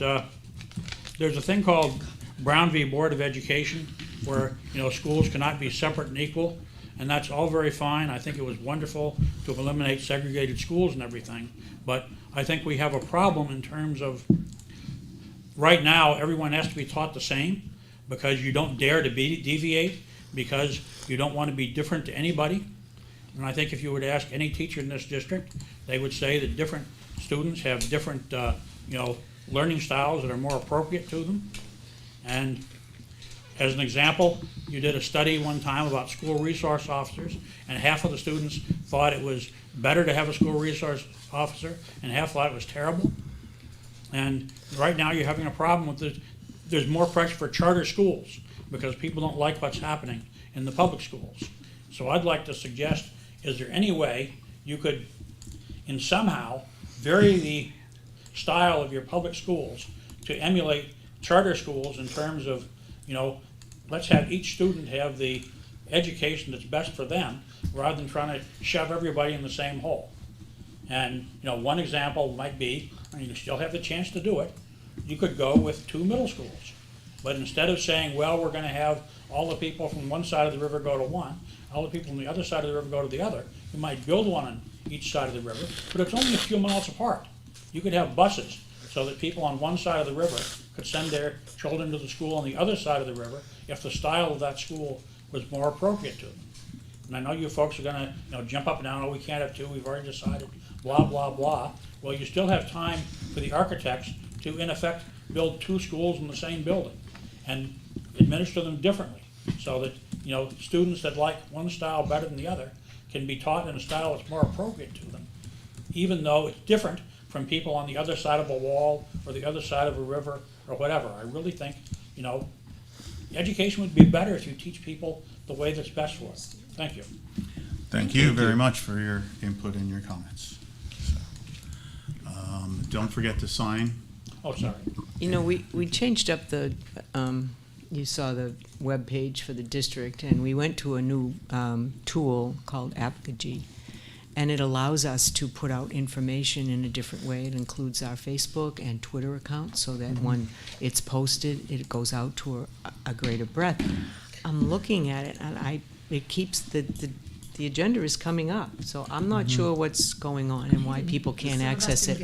there's a thing called Brown v. Board of Education, where, you know, schools cannot be separate and equal, and that's all very fine. I think it was wonderful to eliminate segregated schools and everything, but I think we have a problem in terms of, right now, everyone has to be taught the same, because you don't dare to deviate, because you don't want to be different to anybody. And I think if you would ask any teacher in this district, they would say that different students have different, you know, learning styles that are more appropriate to them. And as an example, you did a study one time about school resource officers, and half of the students thought it was better to have a school resource officer, and half thought it was terrible. And right now you're having a problem with this. There's more pressure for charter schools because people don't like what's happening in the public schools. So I'd like to suggest, is there any way you could, in somehow, vary the style of your public schools to emulate charter schools in terms of, you know, let's have each student have the education that's best for them rather than trying to shove everybody in the same hole. And, you know, one example might be, and you still have the chance to do it, you could go with 2 middle schools. But instead of saying, well, we're going to have all the people from one side of the river go to one, all the people from the other side of the river go to the other, you might build one on each side of the river, but it's only a few miles apart. You could have buses so that people on one side of the river could send their children to the school on the other side of the river if the style of that school was more appropriate to them. And I know you folks are gonna, you know, jump up and down, oh, we can't have 2, we've already decided, blah, blah, blah. Well, you still have time for the architects to, in effect, build 2 schools in the same building and administer them differently so that, you know, students that like one style better than the other can be taught in a style that's more appropriate to them, even though it's different from people on the other side of a wall or the other side of a river or whatever. I really think, you know, education would be better if you teach people the way that's best for them. Thank you. Thank you very much for your input and your comments. So, don't forget to sign. Oh, sorry. You know, we changed up the, you saw the web page for the district, and we went to a new tool called Apogee, and it allows us to put out information in a different way. It includes our Facebook and Twitter accounts so that when it's posted, it goes out to a greater breadth. I'm looking at it, and it keeps the agenda is coming up, so I'm not sure what's going on and why people can't access it.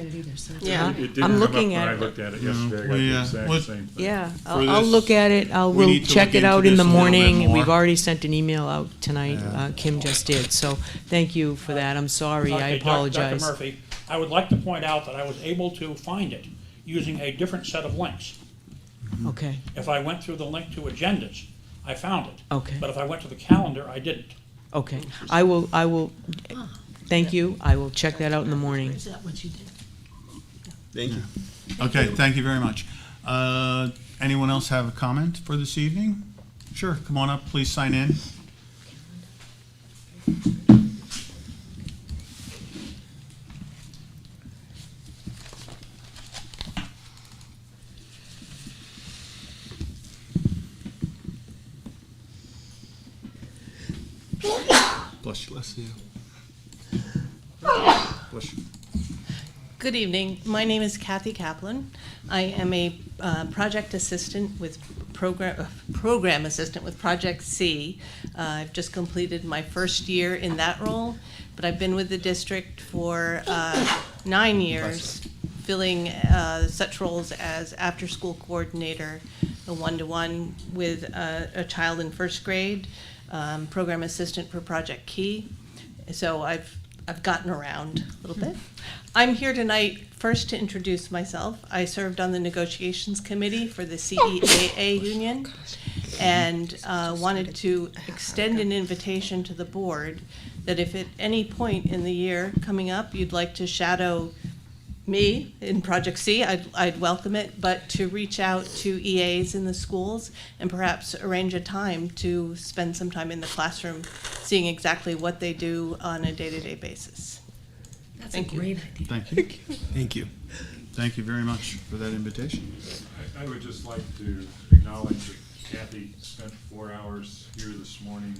Yeah, It didn't I'm come looking up when at I it. looked at it yesterday. I got we, the exact what- same thing. Yeah, For I'll this, look at it. we We'll need to check look it into out in this the a little bit morning. more. We've already sent an email out tonight. Yeah. Kim just did, so thank you for that. I'm sorry, I Okay, apologize. Dr. Murphy, I would like to point out that I was able to find it using a different set of links. Okay, If I went through the link to agendas, I found it. okay, But if I went to the calendar, I didn't. okay. I will, thank you. I will check that out in the morning. Is that what you did? Thank you. Okay, thank you very much. Anyone else have a comment for this evening? Sure, come on up, please sign in. Bless you. Bless you. Bless you. Good evening. My name is Kathy Kaplan. I am a project assistant with program assistant with Project C. I've just completed my first year in that role, but I've been with the district for 9 years, filling such roles as after-school coordinator, the one-to-one with a child in first grade, program assistant for Project Key. So I've gotten around a little bit. I'm here tonight first to introduce myself. I served on the negotiations committee for the CEAA union and wanted to extend an invitation to the board that if at any point in the year coming up you'd like to shadow me in Project C, I'd welcome it, but to reach out to EAs in the schools and perhaps arrange a time to spend some time in the classroom seeing exactly what they do on a day-to-day basis. That's Thank a you. great idea. Thank you. Thank you. Thank you very much for that invitation. I would just like to acknowledge that Kathy spent 4 hours here this morning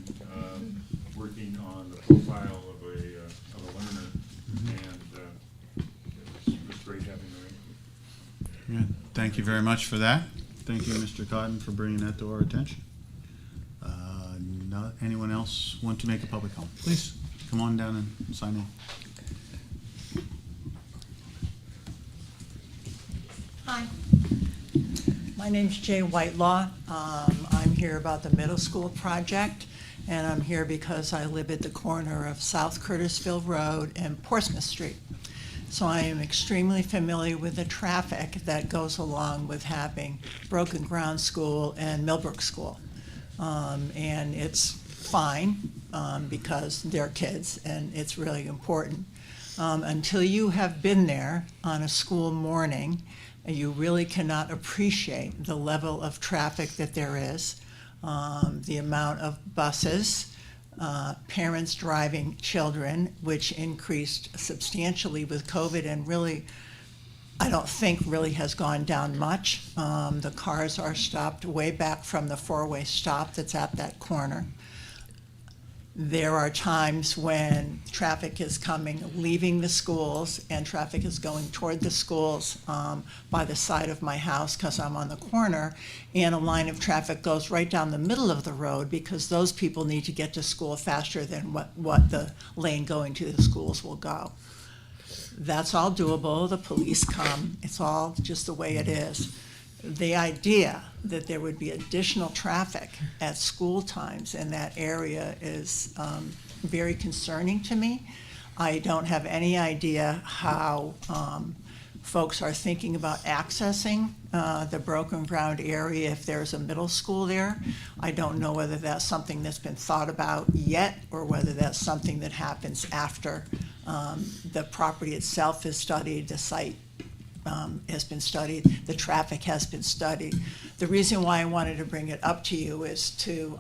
working on the profile of a learner, and it was great having her in. Yeah, thank you very much for that. Thank you, Mr. Cotton, for bringing that to our attention. Anyone else want to make a public comment? Please come on down and sign in. Hi. My name's Jay Whitelaw. I'm here about the middle school project, and I'm here because I live at the corner of South Curtisville Road and Portsmouth Street. So I am extremely familiar with the traffic that goes along with having Broken Ground School and Millbrook School. And it's fine because they're kids and it's really important. Until you have been there on a school morning, you really cannot appreciate the level of traffic that there is, the amount of buses, parents driving children, which increased substantially with COVID and really, I don't think really has gone down much. The cars are stopped way back from the four-way stop that's at that corner. There are times when traffic is coming, leaving the schools, and traffic is going toward the schools by the side of my house because I'm on the corner, and a line of traffic goes right down the middle of the road because those people need to get to school faster than what the lane going to the schools will go. That's all doable. The police come. It's all just the way it is. The idea that there would be additional traffic at school times in that area is very concerning to me. I don't have any idea how folks are thinking about accessing the Broken Ground area if there's a middle school there. I don't know whether that's something that's been thought about yet or whether that's something that happens after the property itself is studied, the site has been studied, the traffic has been studied. The reason why I wanted to bring it up to you is to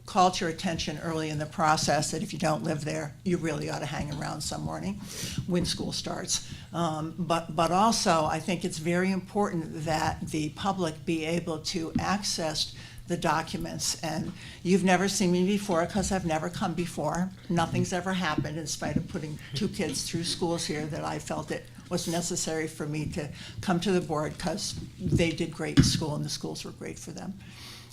call to your attention early in the process that if you don't live there, you really ought to hang around some morning when school starts. But also, I think it's very important that the public be able to access the documents. And you've never seen me before because I've never come before. Nothing's ever happened in spite of putting 2 kids through schools here that I felt it was necessary for me to come to the board because they did great in school and the schools were great for them.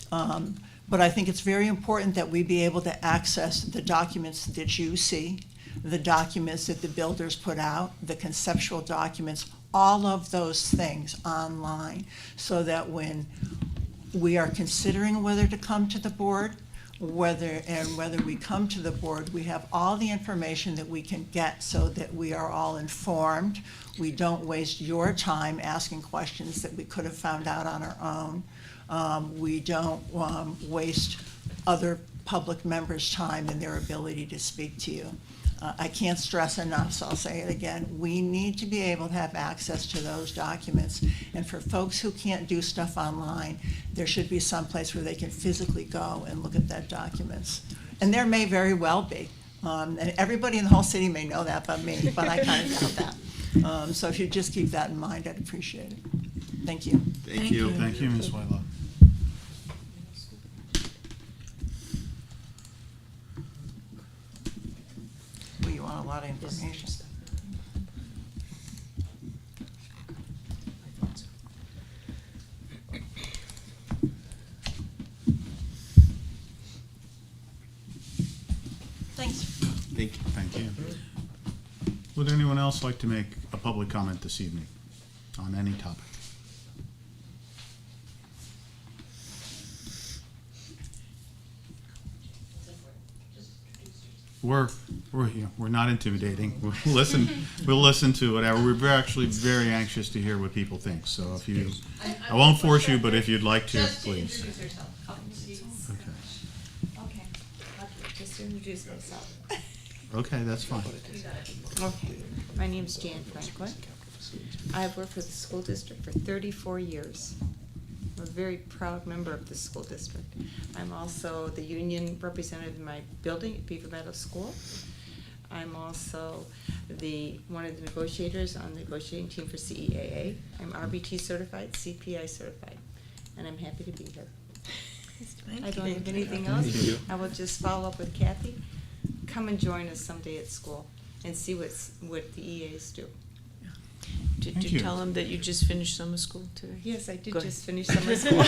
But I think it's very important that we be able to access the documents that you see, the documents that the builders put out, the conceptual documents, all of those things online, so that when we are considering whether to come to the board, whether we come to the board, we have all the information that we can get so that we are all informed. We don't waste your time asking questions that we could have found out on our own. We don't waste other public members' time and their ability to speak to you. I can't stress enough, so I'll say it again. We need to be able to have access to those documents. And for folks who can't do stuff online, there should be some place where they can physically go and look at that documents. And there may very well be. And everybody in the whole city may know that but me, but I kind of doubt that. So if you just keep that in mind, I'd appreciate it. Thank you. Thank you. Thank you, Ms. Whitelaw. Well, you want a lot of information. Thanks. Thank you. Would anyone else like to make a public comment this evening? on any topic. We're not intimidating. We'll listen to whatever. We're actually very anxious to hear what people think. So if you, I won't force you, but if you'd like to, please. Introduce yourself. Oh, Okay. okay. Just to introduce myself. Okay, that's fine. Okay. My name's Jan Franklin. I've worked for the school district for 34 years. I'm a very proud member of the school district. I'm also the union representative in my building at Beaver Meadow School. I'm also one of the negotiators on the negotiating team for CEAA. I'm RBT certified, CPI certified, and I'm happy to be here. I don't have anything else. I will just follow up with Kathy. Come and join us someday at school and see what the EAs do. Did Thank you you. tell them that you just finished summer school today? Yes, I did Go ahead. just finish summer school.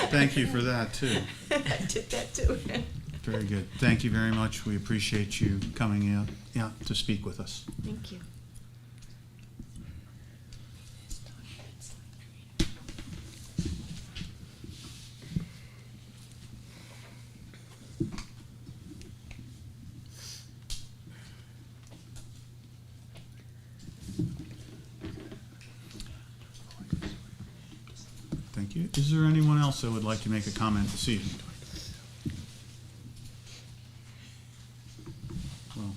Thank you for that, too. I did that too. Very good. Thank you very much. We appreciate you coming out, to speak with us. Thank you. Thank you. Is there anyone else that would like to make a comment this evening? Well,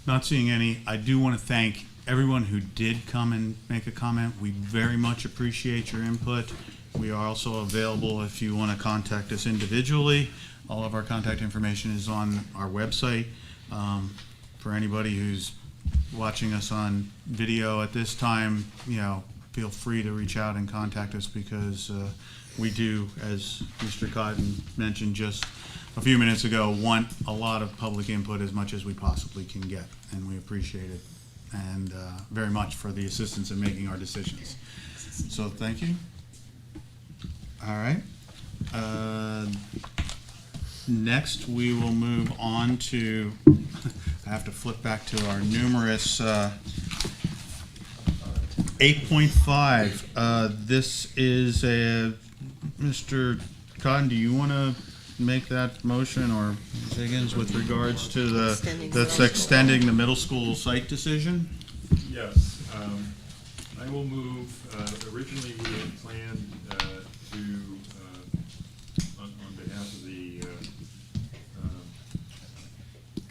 not seeing any, I do want to thank everyone who did come and make a comment. We very much appreciate your input. We are also available if you want to contact us individually. All of our contact information is on our website. For anybody who's watching us on video at this time, feel free to reach out and contact us because we do, as Mr. Cotton mentioned just a few minutes ago, want a lot of public input as much as we possibly can get, and we appreciate it and very much for the assistance in making our decisions. So thank you. All right. Next, we will move on to, I have to flip back to our numerous 8.5, this is Mr. Cotton, do you want to make that motion, or Ms. Higgins, with regards to that's extending the middle school site decision? Yes, I will move, originally we had planned on behalf of the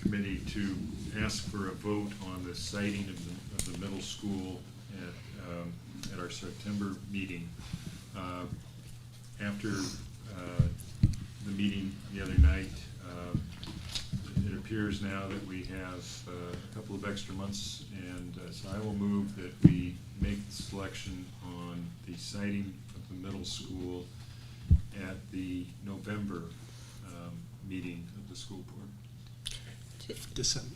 committee to ask for a vote on the siting of the middle school at our September meeting. After the meeting the other night, it appears now that we have a couple of extra months, and so I will move that we make the selection on the siting of the middle school at the November meeting of the school board. December.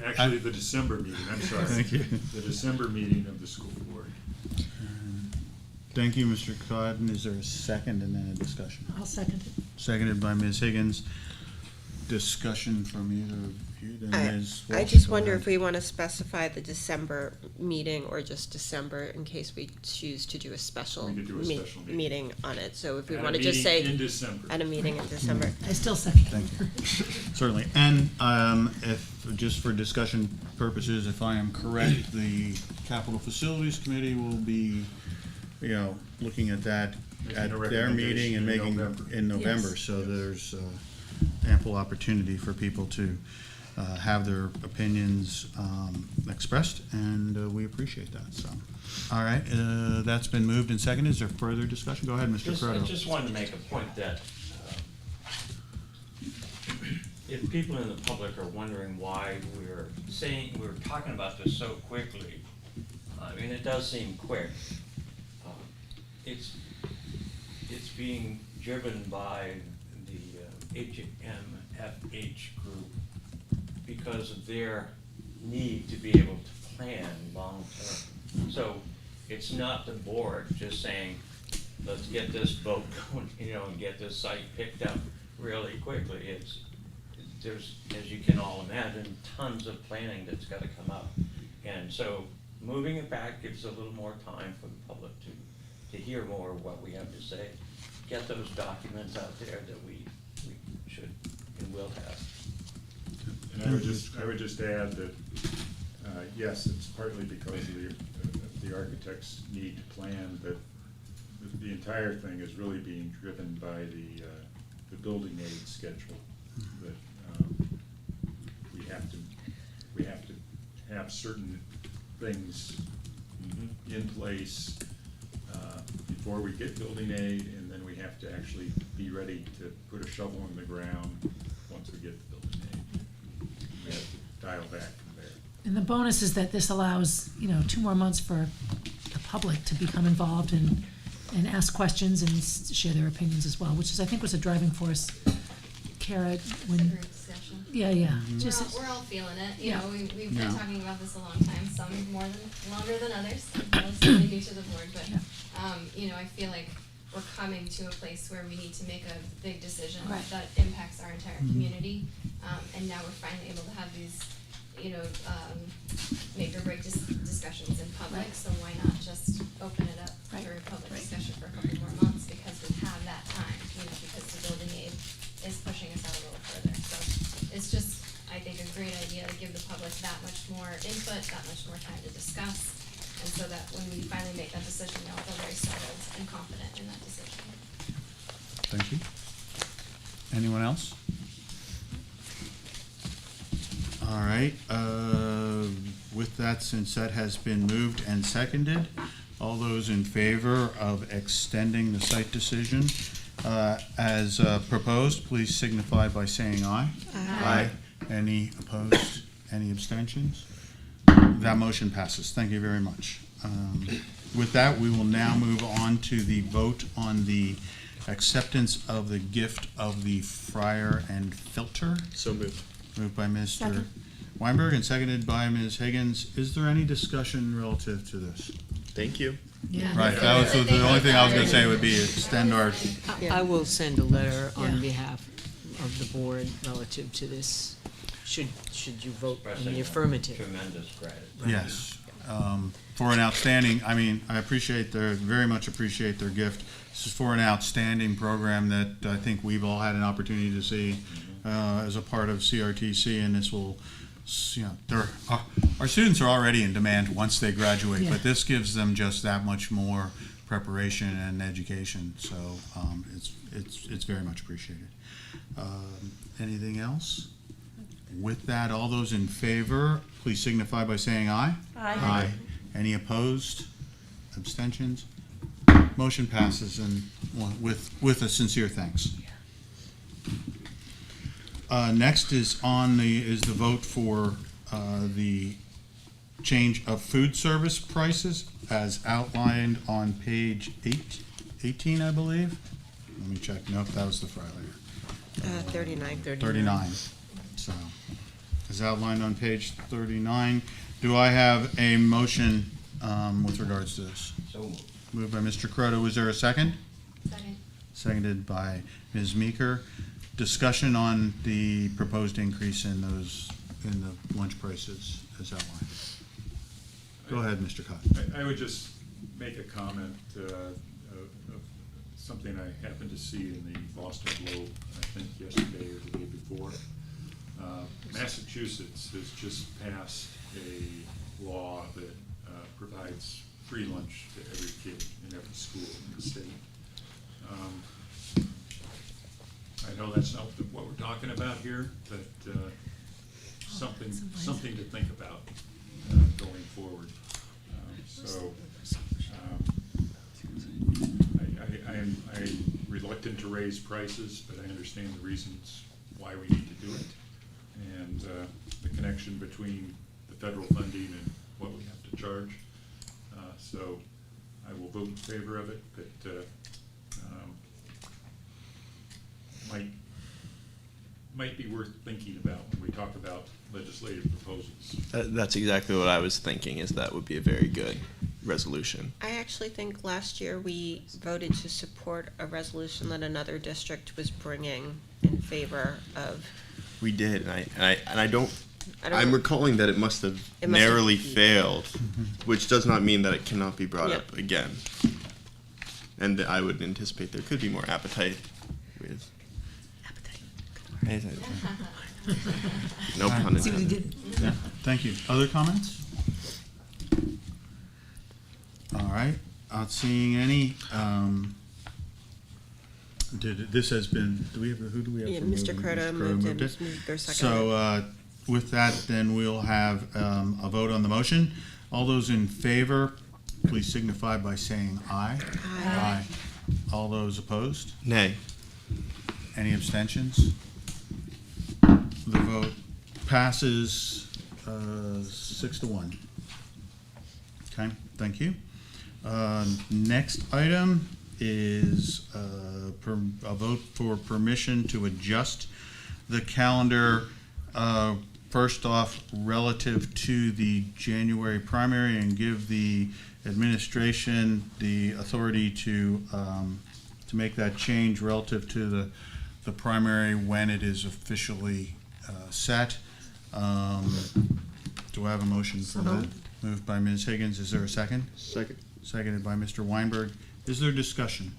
Actually, the December meeting, I'm sorry. Thank you. The December meeting of the school board. Thank you, Mr. Cotton. Is there a second and then a discussion? I'll second it. Seconded by Ms. Higgins. Discussion from either of you, then Ms. I Walsh, just go wonder ahead. if we want to specify the December meeting or just December in case we choose to do a special, We could do a special meeting. meeting on it. So if we At a want to just meeting say in December. at a meeting in December. I still second it. Thank you. Certainly. And if, just for discussion purposes, if I am correct, the Capital Facilities Committee will be, looking at that Making at a their meeting and recommendation making in November. in November. So there's ample opportunity for people to have their opinions expressed, and we appreciate that. So, all right, that's been moved and seconded. Is there further discussion? Go ahead, Mr. I Croto. just wanted to make a point that if people in the public are wondering why we're talking about this so quickly, I mean, it does seem quick. It's being driven by the HMFH group because of their need to be able to plan long-term. So it's not the board just saying, let's get this vote going, and get this site picked up really quickly. There's, as you can all imagine, tons of planning that's gotta come up. And so moving it back gives a little more time for the public to hear more of what we have to say. Get those documents out there that we should and will have. And I would just add that, yes, it's partly because of the architect's need to plan, but the entire thing is really being driven by the building aid schedule. That we have to have certain things in place before we get building aid, and then we have to actually be ready to put a shovel in the ground once we get the building aid. We have to dial back from there. And the bonus is that this allows, 2 more months for the public to become involved and ask questions and share their opinions as well, which is, I think, was a driving force, Kara, when, Group discussion. yeah. We're all feeling it, you Yeah. know, we've been Yeah. talking about this a long time, some longer than others, relatively new to the board, but, I feel like we're coming to a place where we need to make a big decision Right. that impacts our entire community, and now we're finally able to have these, make or break discussions in public, Right. so why not just open it up Right. for public Right. discussion for a couple more months, because we have that time, because the building aid is pushing us out a little further, so it's just, I think, a great idea to give the public that much more input, that much more time to discuss, and so that when we finally make that decision, they'll feel very settled and confident in that decision. Thank you. Anyone else? All right, with that, since that has been moved and seconded, all those in favor of extending the site decision as proposed, please signify by saying aye. Aye. Any opposed? Any abstentions? That motion passes. Thank you very much. With that, we will now move on to the vote on the acceptance of the gift of the fryer and filter. So moved. Moved by Mr. Second. Weinberg and seconded by Ms. Higgins. Is there any discussion relative to this? Thank you. Yeah. Right, that was the only thing I was gonna say would be extend our, I will send a letter on Yeah. behalf of the board relative to this, should you vote in Expressing the affirmative. Tremendous gratitude. yes, for an outstanding, I very much appreciate their gift. This is for an outstanding program that I think we've all had an opportunity to see as a part of CRTC, and this will, our students are already in demand once they graduate, Yeah. but this gives them just that much more preparation and education, so it's very much appreciated. Anything else? With that, all those in favor, please signify by saying aye. Aye. Any opposed? Abstentions? Motion passes, and with a sincere thanks. Next is the vote for the change of food service prices as outlined on page 18, I believe. Let me check. Nope, that was the Friday. 39. 39. So, as outlined on page 39, do I have a motion with regards to this? So moved. Moved by Mr. Croto. Was there a second? Second. Seconded by Ms. Meeker. Discussion on the proposed increase in the lunch prices as outlined. Go ahead, Mr. Cott. I would just make a comment of something I happened to see in the Boston Globe, I think yesterday or the day before. Massachusetts has just passed a law that provides free lunch to every kid in every school in the state. I know that's not what we're talking about here, but something to think about going forward. I'm reluctant to raise prices, but I understand the reasons why we need to do it, and the connection between the federal funding and what we have to charge. So I will vote in favor of it, but might be worth thinking about when we talk about legislative proposals. That's exactly what I was thinking, is that would be a very good resolution. I actually think last year we voted to support a resolution that another district was bringing in favor of. We did, and I don't I don't I'm know. recalling that it must have It must have- narrowly failed, which does not mean that it cannot be brought Yep. up again. And I would anticipate there could be more appetite with. No pun See what he intended. did? Yeah, thank you. Other comments? All right, not seeing any. This has been, who do we have? Yeah, for Mr. moving? Croto Mr. moved it, it. Ms. Meeker seconded So with that, then we'll have a vote on the motion. All those in favor, please signify by saying aye. Aye. All those opposed? Nay. Any abstentions? The vote passes 6-1. Okay, thank you. Next item is a vote for permission to adjust the calendar, first off, relative to the January primary, and give the administration the authority to make that change relative to the primary when it is officially set. Do I have a motion for that? Moved by Ms. Higgins. Is there a second? Second. Seconded by Mr. Weinberg. Is there discussion?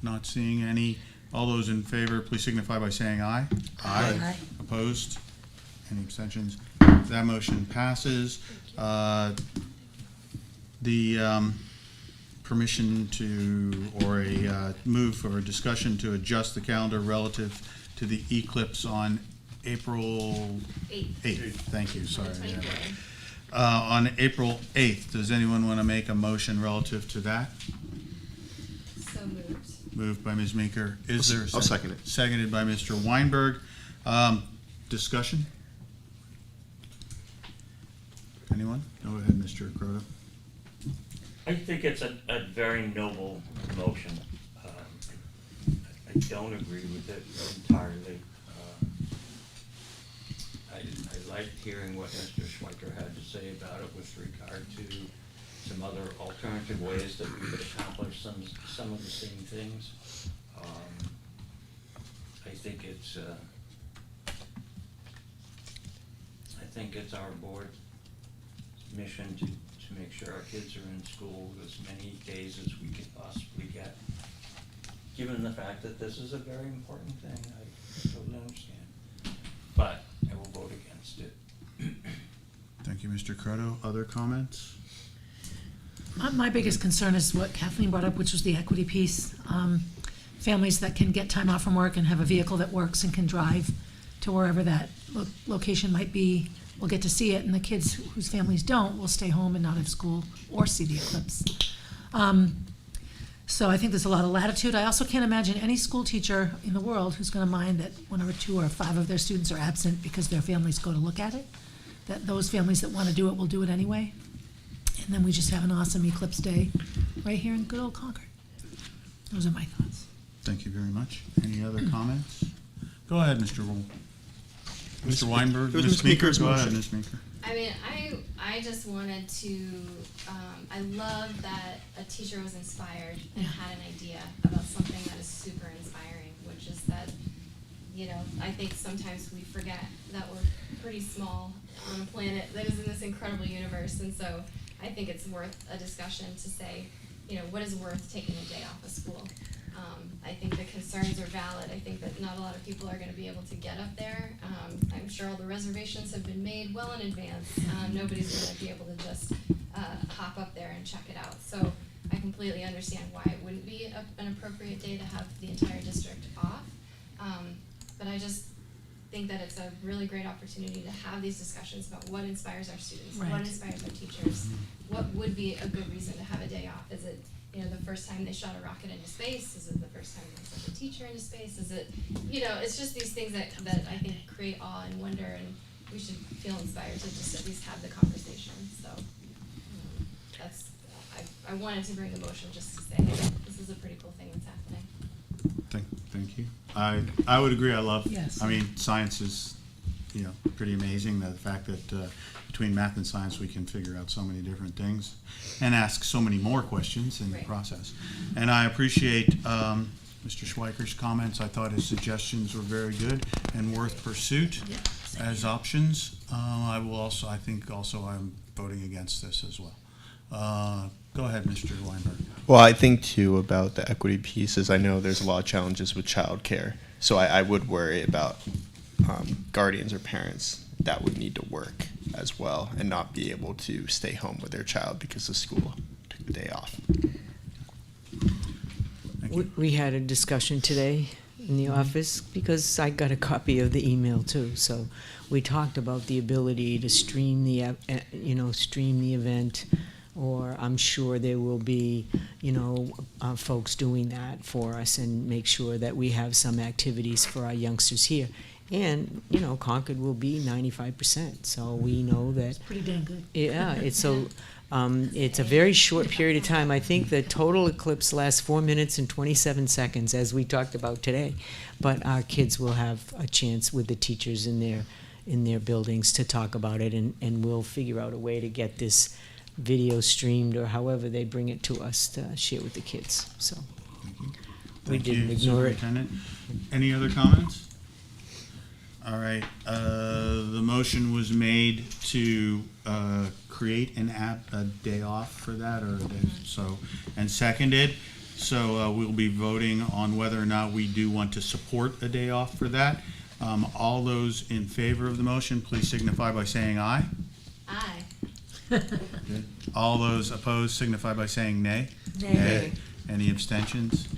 Not seeing any. All those in favor, please signify by saying aye. Aye. Opposed? Any abstentions? That motion passes. The permission to, or a move for a discussion to adjust the calendar relative to the eclipse on April 8th. Thank you, sorry. On April 8th, does anyone want to make a motion relative to that? So moved. Moved by Ms. Meeker. Is there a second? I'll second it. Seconded by Mr. Weinberg. Discussion? Anyone? Go ahead, Mr. Croto. I think it's a very noble motion. I don't agree with it entirely. I liked hearing what Mr. Schweiker had to say about it with regard to some other alternative ways that we could accomplish some of the same things. I think it's our board's mission to make sure our kids are in school as many days as we can possibly get, given the fact that this is a very important thing. I totally understand. But I will vote against it. Thank you, Mr. Croto. Other comments? My biggest concern is what Kathleen brought up, which was the equity piece. Families that can get time off from work and have a vehicle that works and can drive to wherever that location might be will get to see it, and the kids whose families don't will stay home and not have school or see the eclipse. So I think there's a lot of latitude. I also can't imagine any school teacher in the world who's going to mind that 1 or 2 or 5 of their students are absent because their families go to look at it. That those families that want to do it will do it anyway. And then we just have an awesome eclipse day right here in good old Concord. Those are my thoughts. Thank you very much. Any other comments? Go ahead, Mr. Weinberg. It was Ms. Ms. Meeker, Meeker's go ahead, motion. Ms. Meeker. I mean, I just wanted to, I love that a teacher was inspired and had an idea about something that is super inspiring, which is that, I think sometimes we forget that we're pretty small on a planet that is in this incredible universe, and so I think it's worth a discussion to say, what is worth taking a day off of school? I think the concerns are valid. I think that not a lot of people are going to be able to get up there. I'm sure all the reservations have been made well in advance. Nobody's going to be able to just hop up there and check it out. So I completely understand why it wouldn't be an appropriate day to have the entire district off. But I just think that it's a really great opportunity to have these discussions about what inspires our students, what inspires our teachers, what would be a good reason to have a day off. Is it the first time they shot a rocket into space? Is it the first time they sent a teacher into space? Is it, it's just these things that I think create awe and wonder, and we should feel inspired to just at least have the conversation. So that's, I wanted to bring the motion just to say, hey, this is a pretty cool thing that's happening. Thank you. I would agree. Yes. I mean, science is, pretty amazing. The fact that between math and science we can figure out so many different things and ask so many more questions in the process. And I appreciate Mr. Schweiker's comments. I thought his suggestions were very good and worth pursuit. as options. I will also, I think also I'm voting against this as well. Go ahead, Mr. Weinberg. Well, I think too about the equity pieces. I know there's a lot of challenges with childcare, so I would worry about guardians or parents that would need to work as well and not be able to stay home with their child because the school took the day off. Thank you. We had a discussion today in the office because I got a copy of the email too. So we talked about the ability to stream the, stream the event, or I'm sure there will be, folks doing that for us and make sure that we have some activities for our youngsters here. And, Concord will be 95%, so we know that. Pretty dang good. Yeah, it's a very short period of time. I think the total eclipse lasts 4 minutes and 27 seconds, as we talked about today. But our kids will have a chance with the teachers in their buildings to talk about it, and we'll figure out a way to get this video streamed or however they bring it to us to share with the kids. So we didn't ignore it. Superintendent. Any other comments? All right, the motion was made to create a day off for that, or and seconded. So we'll be voting on whether or not we do want to support a day off for that. All those in favor of the motion, please signify by saying aye. Aye. Good. All those opposed signify by saying nay. Nay. Any abstentions?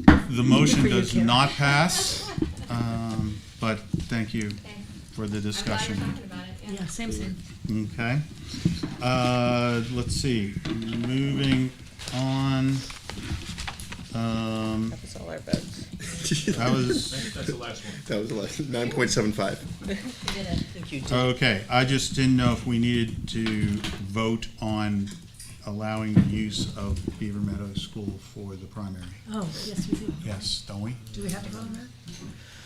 The motion does not pass. But thank you for the discussion. I'm glad we're talking about it. Yeah, same. Okay. Let's see. Moving on. That was all our votes. That was That's the last one. That was the last 9.75. You did it. Thank you, okay. I just didn't know if we needed to vote on allowing the use of Beaver Meadows School for the primary. Oh, yes, we do. Yes, don't we? Do we have to vote on that?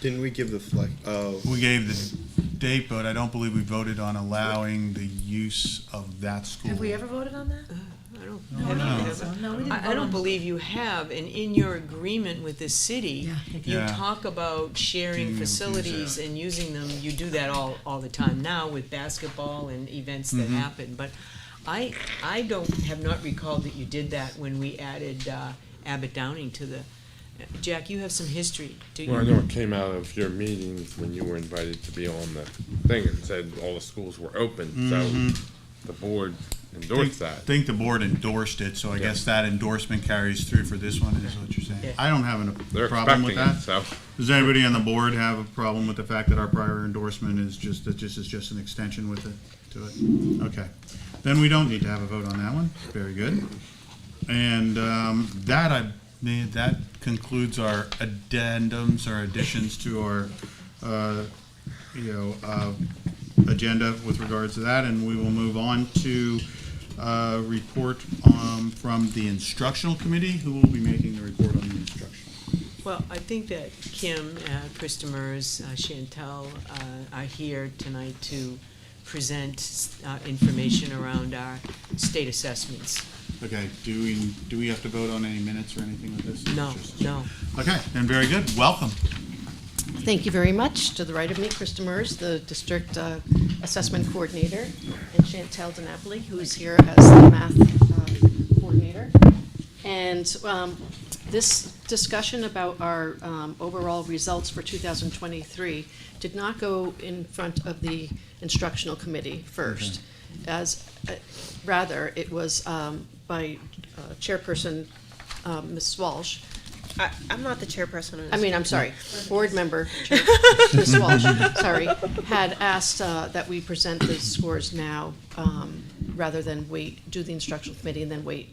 Didn't we give the flex? Oh, We gave the date, but I don't believe we voted on allowing the use of that school. Have we ever voted on that? I don't. No, I don't think so. No, we didn't I vote don't on- believe you have, and in your agreement with the city, Yeah. you Yeah. talk about sharing Doing them, facilities yeah. and using them. You do that all the time now with basketball and events that happen, but I have not recalled that you did that when we added Abbott Downing to the, Jack, you have some history, do you? Well, I know it came out of your meetings when you were invited to be on the thing and said all the schools were open, so the board endorsed I that. think the board endorsed it, so I guess that endorsement carries through for this one, is what you're saying. Yeah. I don't have They're a problem with expecting that. it, so. Does anybody on the board have a problem with the fact that our prior endorsement is just, that this is just an extension with it, to it? Okay. Then we don't need to have a vote on that one. Very good. And that concludes our addendums, our additions to our, agenda with regards to that, and we will move on to report from the instructional committee. Who will be making the report on the instruction? Well, I think that Kim, Chris Demers, Chantel are here tonight to present information around our state assessments. Okay, do we have to vote on any minutes or anything with this? No, no. Okay, then very good. Welcome. Thank you very much. To the right of me, Chris Demers, the District Assessment Coordinator, and Chantel DiNapoli, who is here as the Math Coordinator. And this discussion about our overall results for 2023 did not go in front of the Instructional Committee first. Rather, it was by Chairperson Ms. Walsh. I'm not the chairperson of this. I mean, I'm sorry, board member, Ms. Walsh, sorry, had asked that we present the scores now, rather than do the instructional committee and then wait,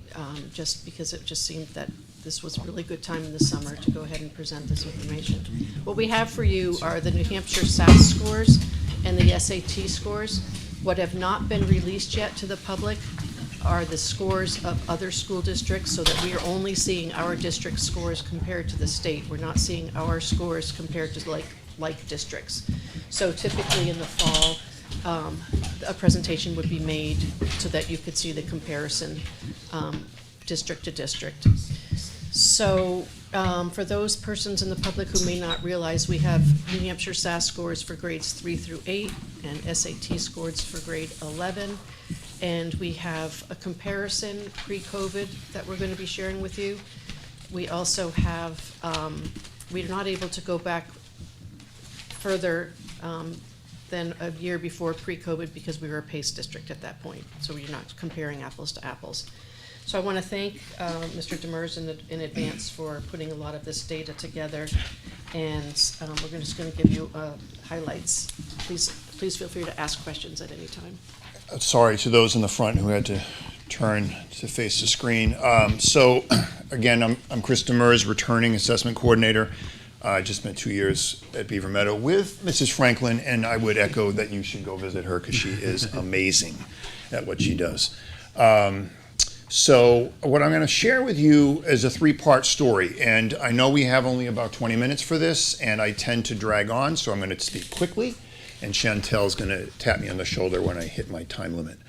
just because it just seemed that this was a really good time in the summer to go ahead and present this information. What we have for you are the New Hampshire SAT scores and the SAT scores. What have not been released yet to the public are the scores of other school districts, so that we are only seeing our district scores compared to the state. We're not seeing our scores compared to like districts. So typically in the fall, a presentation would be made so that you could see the comparison district to district. So, for those persons in the public who may not realize, we have New Hampshire SAS scores for grades 3 through 8 and SAT scores for grade 11. And we have a comparison pre-COVID that we're going to be sharing with you. We also have, we're not able to go back further than a year before pre-COVID because we were a PACE district at that point. So we're not comparing apples to apples. So I want to thank Mr. Demers in advance for putting a lot of this data together. And we're just going to give you highlights. Please feel free to ask questions at any time. Sorry to those in the front who had to turn to face the screen. So again, I'm Chris Demers, returning assessment coordinator. I just spent 2 years at Beaver Meadow with Mrs. Franklin, and I would echo that you should go visit her because she is amazing at what she does. So what I'm going to share with you is a 3-part story, and I know we have only about 20 minutes for this, and I tend to drag on, so I'm going to speak quickly, and Chantel's going to tap me on the shoulder when I hit my time limit.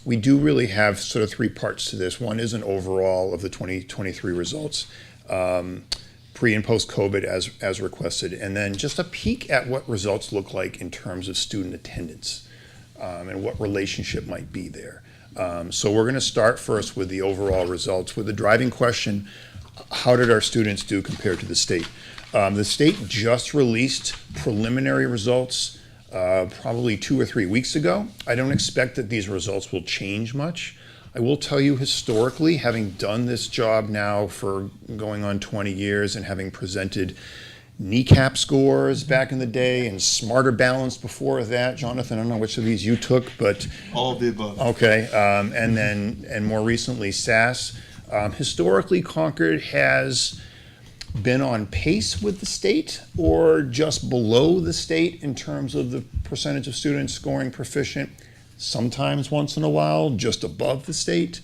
We do really have sort of 3 parts to this. One is an overall of the 2023 results, pre and post COVID as requested, and then just a peek at what results look like in terms of student attendance and what relationship might be there. So we're going to start first with the overall results with the driving question: how did our students do compared to the state? The state just released preliminary results probably 2 or 3 weeks ago. I don't expect that these results will change much. I will tell you, historically, having done this job now for going on 20 years and having presented kneecap scores back in the day and Smarter Balance before that, Jonathan, I don't know which of these you took, but All of the above. okay, and more recently SAS. Historically, Concord has been on pace with the state or just below the state in terms of the percentage of students scoring proficient. Sometimes once in a while just above the state,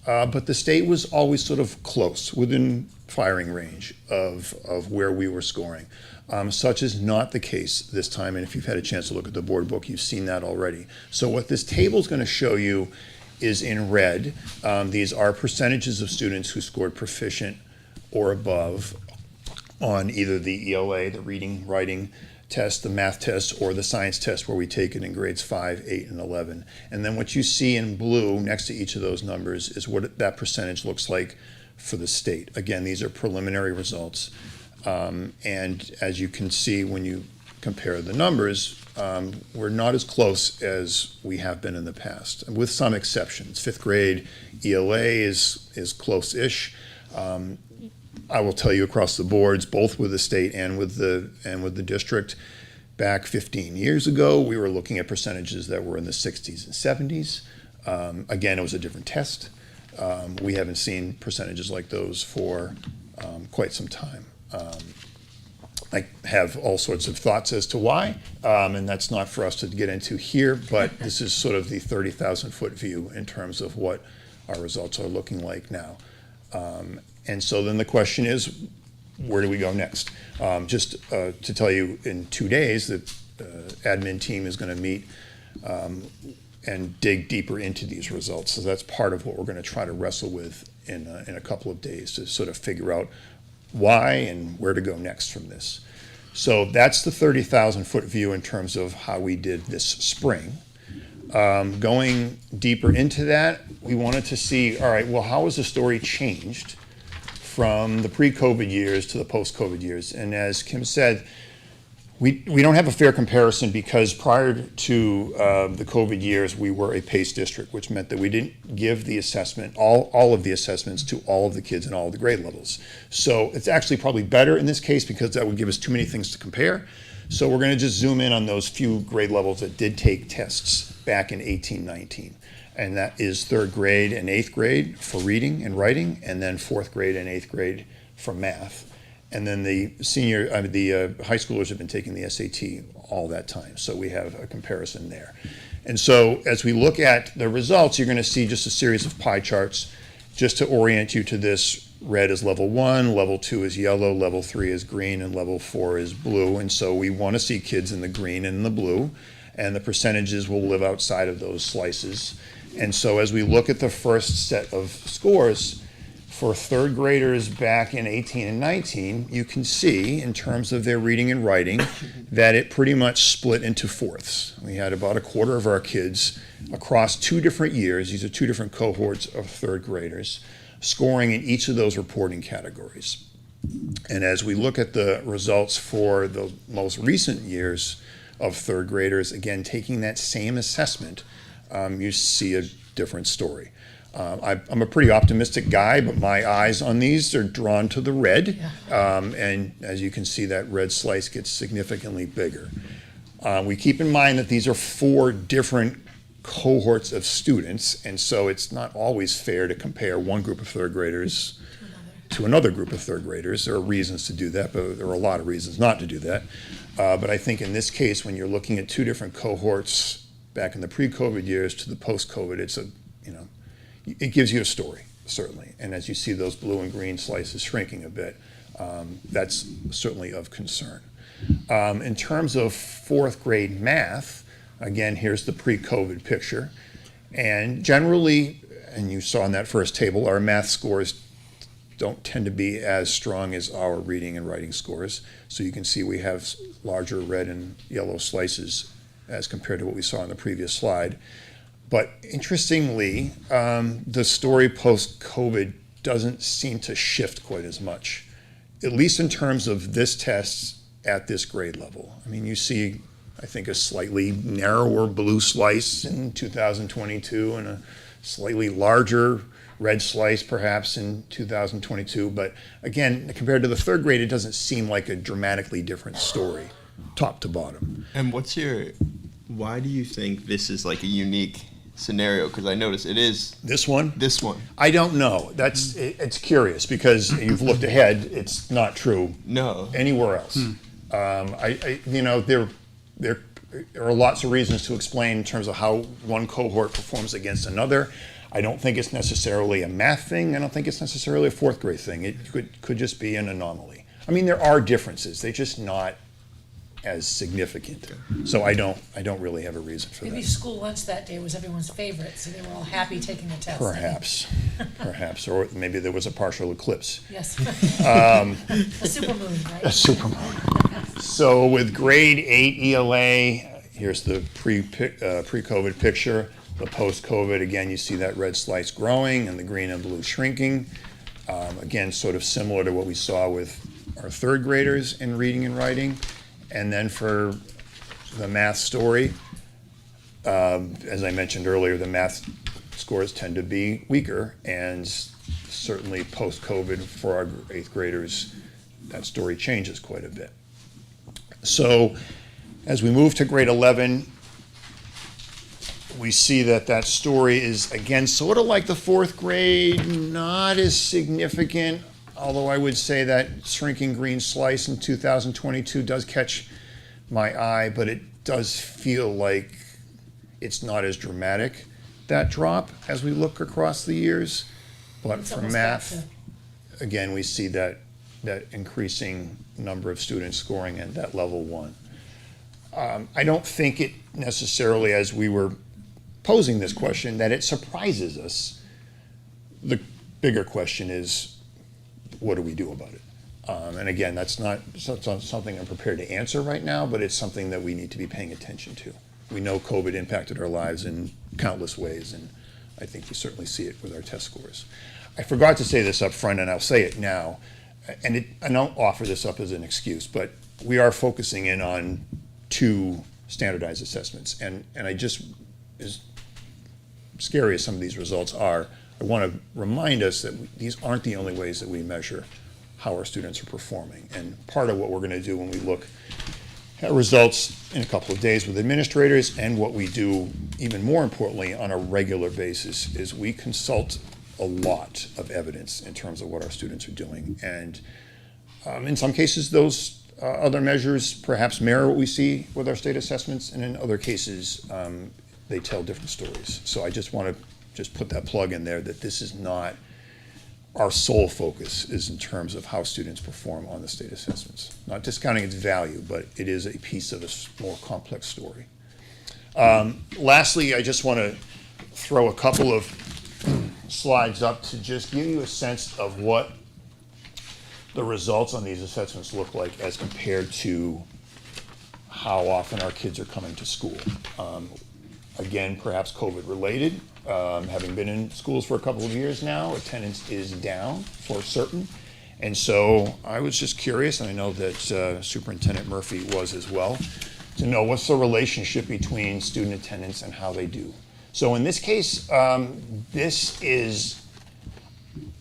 but the state was always sort of close, within firing range of where we were scoring. Such is not the case this time, and if you've had a chance to look at the board book, you've seen that already. So what this table is going to show you is in red. These are percentages of students who scored proficient or above on either the ELA, the reading, writing test, the math test, or the science test, where we take it in grades 5, 8, and 11. And then what you see in blue next to each of those numbers is what that percentage looks like for the state. Again, these are preliminary results. And as you can see when you compare the numbers, we're not as close as we have been in the past, with some exceptions. 5th grade ELA is close-ish. I will tell you across the boards, both with the state and with the district, back 15 years ago, we were looking at percentages that were in the 60s and 70s. Again, it was a different test. We haven't seen percentages like those for quite some time. I have all sorts of thoughts as to why, and that's not for us to get into here, but this is sort of the 30,000-foot view in terms of what our results are looking like now. And so then the question is, where do we go next? Just to tell you, in 2 days, the admin team is going to meet and dig deeper into these results. So that's part of what we're going to try to wrestle with in a couple of days, to sort of figure out why and where to go next from this. So that's the 30,000-foot view in terms of how we did this spring. Going deeper into that, we wanted to see, all right, well, how has the story changed from the pre-COVID years to the post-COVID years? And as Kim said, we don't have a fair comparison because prior to the COVID years, we were a PACE district, which meant that we didn't give the assessment, all of the assessments to all of the kids in all of the grade levels. So it's actually probably better in this case because that would give us too many things to compare. So we're going to just zoom in on those few grade levels that did take tests back in 18-19. And that is 3rd grade and 8th grade for reading and writing, and then 4th grade and 8th grade for math. And then the high schoolers have been taking the SAT all that time. So we have a comparison there. And so as we look at the results, you're going to see just a series of pie charts just to orient you to this. Red is level 1, level 2 is yellow, level 3 is green, and level 4 is blue. And so we want to see kids in the green and the blue, and the percentages will live outside of those slices. And so as we look at the first set of scores for third graders back in 18 and 19, you can see in terms of their reading and writing that it pretty much split into fourths. We had about a quarter of our kids across 2 different years, these are 2 different cohorts of third graders, scoring in each of those reporting categories. And as we look at the results for the most recent years of third graders, again, taking that same assessment, you see a different story. I'm a pretty optimistic guy, but my eyes on these are drawn to the red. And as you can see, that red slice gets significantly bigger. We keep in mind that these are 4 different cohorts of students, and so it's not always fair to compare one group of third graders to another group of third graders. There are reasons to do that, but there are a lot of reasons not to do that. But I think in this case, when you're looking at 2 different cohorts back in the pre-COVID years to the post-COVID, it gives you a story, certainly. And as you see those blue and green slices shrinking a bit, that's certainly of concern. In terms of 4th grade math, again, here's the pre-COVID picture. And generally, and you saw in that first table, our math scores don't tend to be as strong as our reading and writing scores. So you can see we have larger red and yellow slices as compared to what we saw on the previous slide. But interestingly, the story post-COVID doesn't seem to shift quite as much, at least in terms of this test at this grade level. I mean, you see, I think, a slightly narrower blue slice in 2022 and a slightly larger red slice perhaps in 2022. But again, compared to the third grade, it doesn't seem like a dramatically different story, top to bottom. And why do you think this is like a unique scenario? Because I notice it is this one. I don't know. It's curious because you've looked ahead. It's not true. No. Anywhere else. There are lots of reasons to explain in terms of how one cohort performs against another. I don't think it's necessarily a math thing. I don't think it's necessarily a 4th grade thing. It could just be an anomaly. I mean, there are differences. They're just not as significant. So I don't really have a reason for Maybe that. school lunch that day was everyone's favorite, so they were all happy taking the test. Perhaps, or maybe there was a partial eclipse. Yes. A supermoon, right? A supermoon. So with grade 8 ELA, here's the pre-COVID picture. The post-COVID, again, you see that red slice growing and the green and blue shrinking. Again, sort of similar to what we saw with our third graders in reading and writing. And then for the math story, as I mentioned earlier, the math scores tend to be weaker, and certainly post-COVID for our 8th graders, that story changes quite a bit. So as we move to grade 11, we see that story is, again, sort of like the 4th grade, not as significant, although I would say that shrinking green slice in 2022 does catch my eye, but it does feel like it's not as dramatic, that drop, as we look across the years. But for math, again, we see that increasing number of students scoring at that level 1. I don't think it necessarily, as we were posing this question, that it surprises us. The bigger question is, what do we do about it? And again, that's not something I'm prepared to answer right now, but it's something that we need to be paying attention to. We know COVID impacted our lives in countless ways, and I think we certainly see it with our test scores. I forgot to say this up front, and I'll say it now, and I don't offer this up as an excuse, but we are focusing in on 2 standardized assessments, and I just, as scary as some of these results are, I want to remind us that these aren't the only ways that we measure how our students are performing. And part of what we're going to do when we look at results in a couple of days with administrators, and what we do even more importantly on a regular basis, is we consult a lot of evidence in terms of what our students are doing. And in some cases, those other measures perhaps mirror what we see with our state assessments, and in other cases, they tell different stories. So I just want to put that plug in there, that this is not our sole focus, is in terms of how students perform on the state assessments. Not discounting its value, but it is a piece of a more complex story. Lastly, I just want to throw a couple of slides up to just give you a sense of what the results on these assessments look like as compared to how often our kids are coming to school. Again, perhaps COVID related. Having been in schools for a couple of years now, attendance is down for certain. And so I was just curious, and I know that Superintendent Murphy was as well, to know what's the relationship between student attendance and how they do. So in this case, this is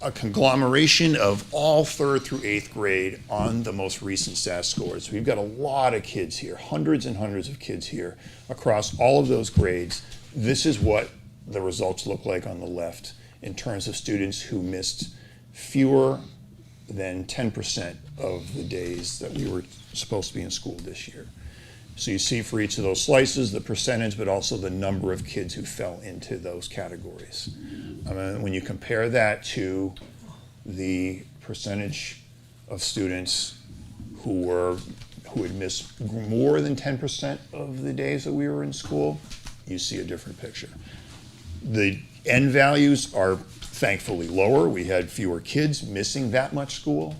a conglomeration of all 3rd through 8th grade on the most recent SAS scores. We've got a lot of kids here, hundreds and hundreds of kids here across all of those grades. This is what the results look like on the left in terms of students who missed fewer than 10% of the days that we were supposed to be in school this year. So you see for each of those slices the percentage, but also the number of kids who fell into those categories. When you compare that to the percentage of students who had missed more than 10% of the days that we were in school, you see a different picture. The N values are thankfully lower. We had fewer kids missing that much school,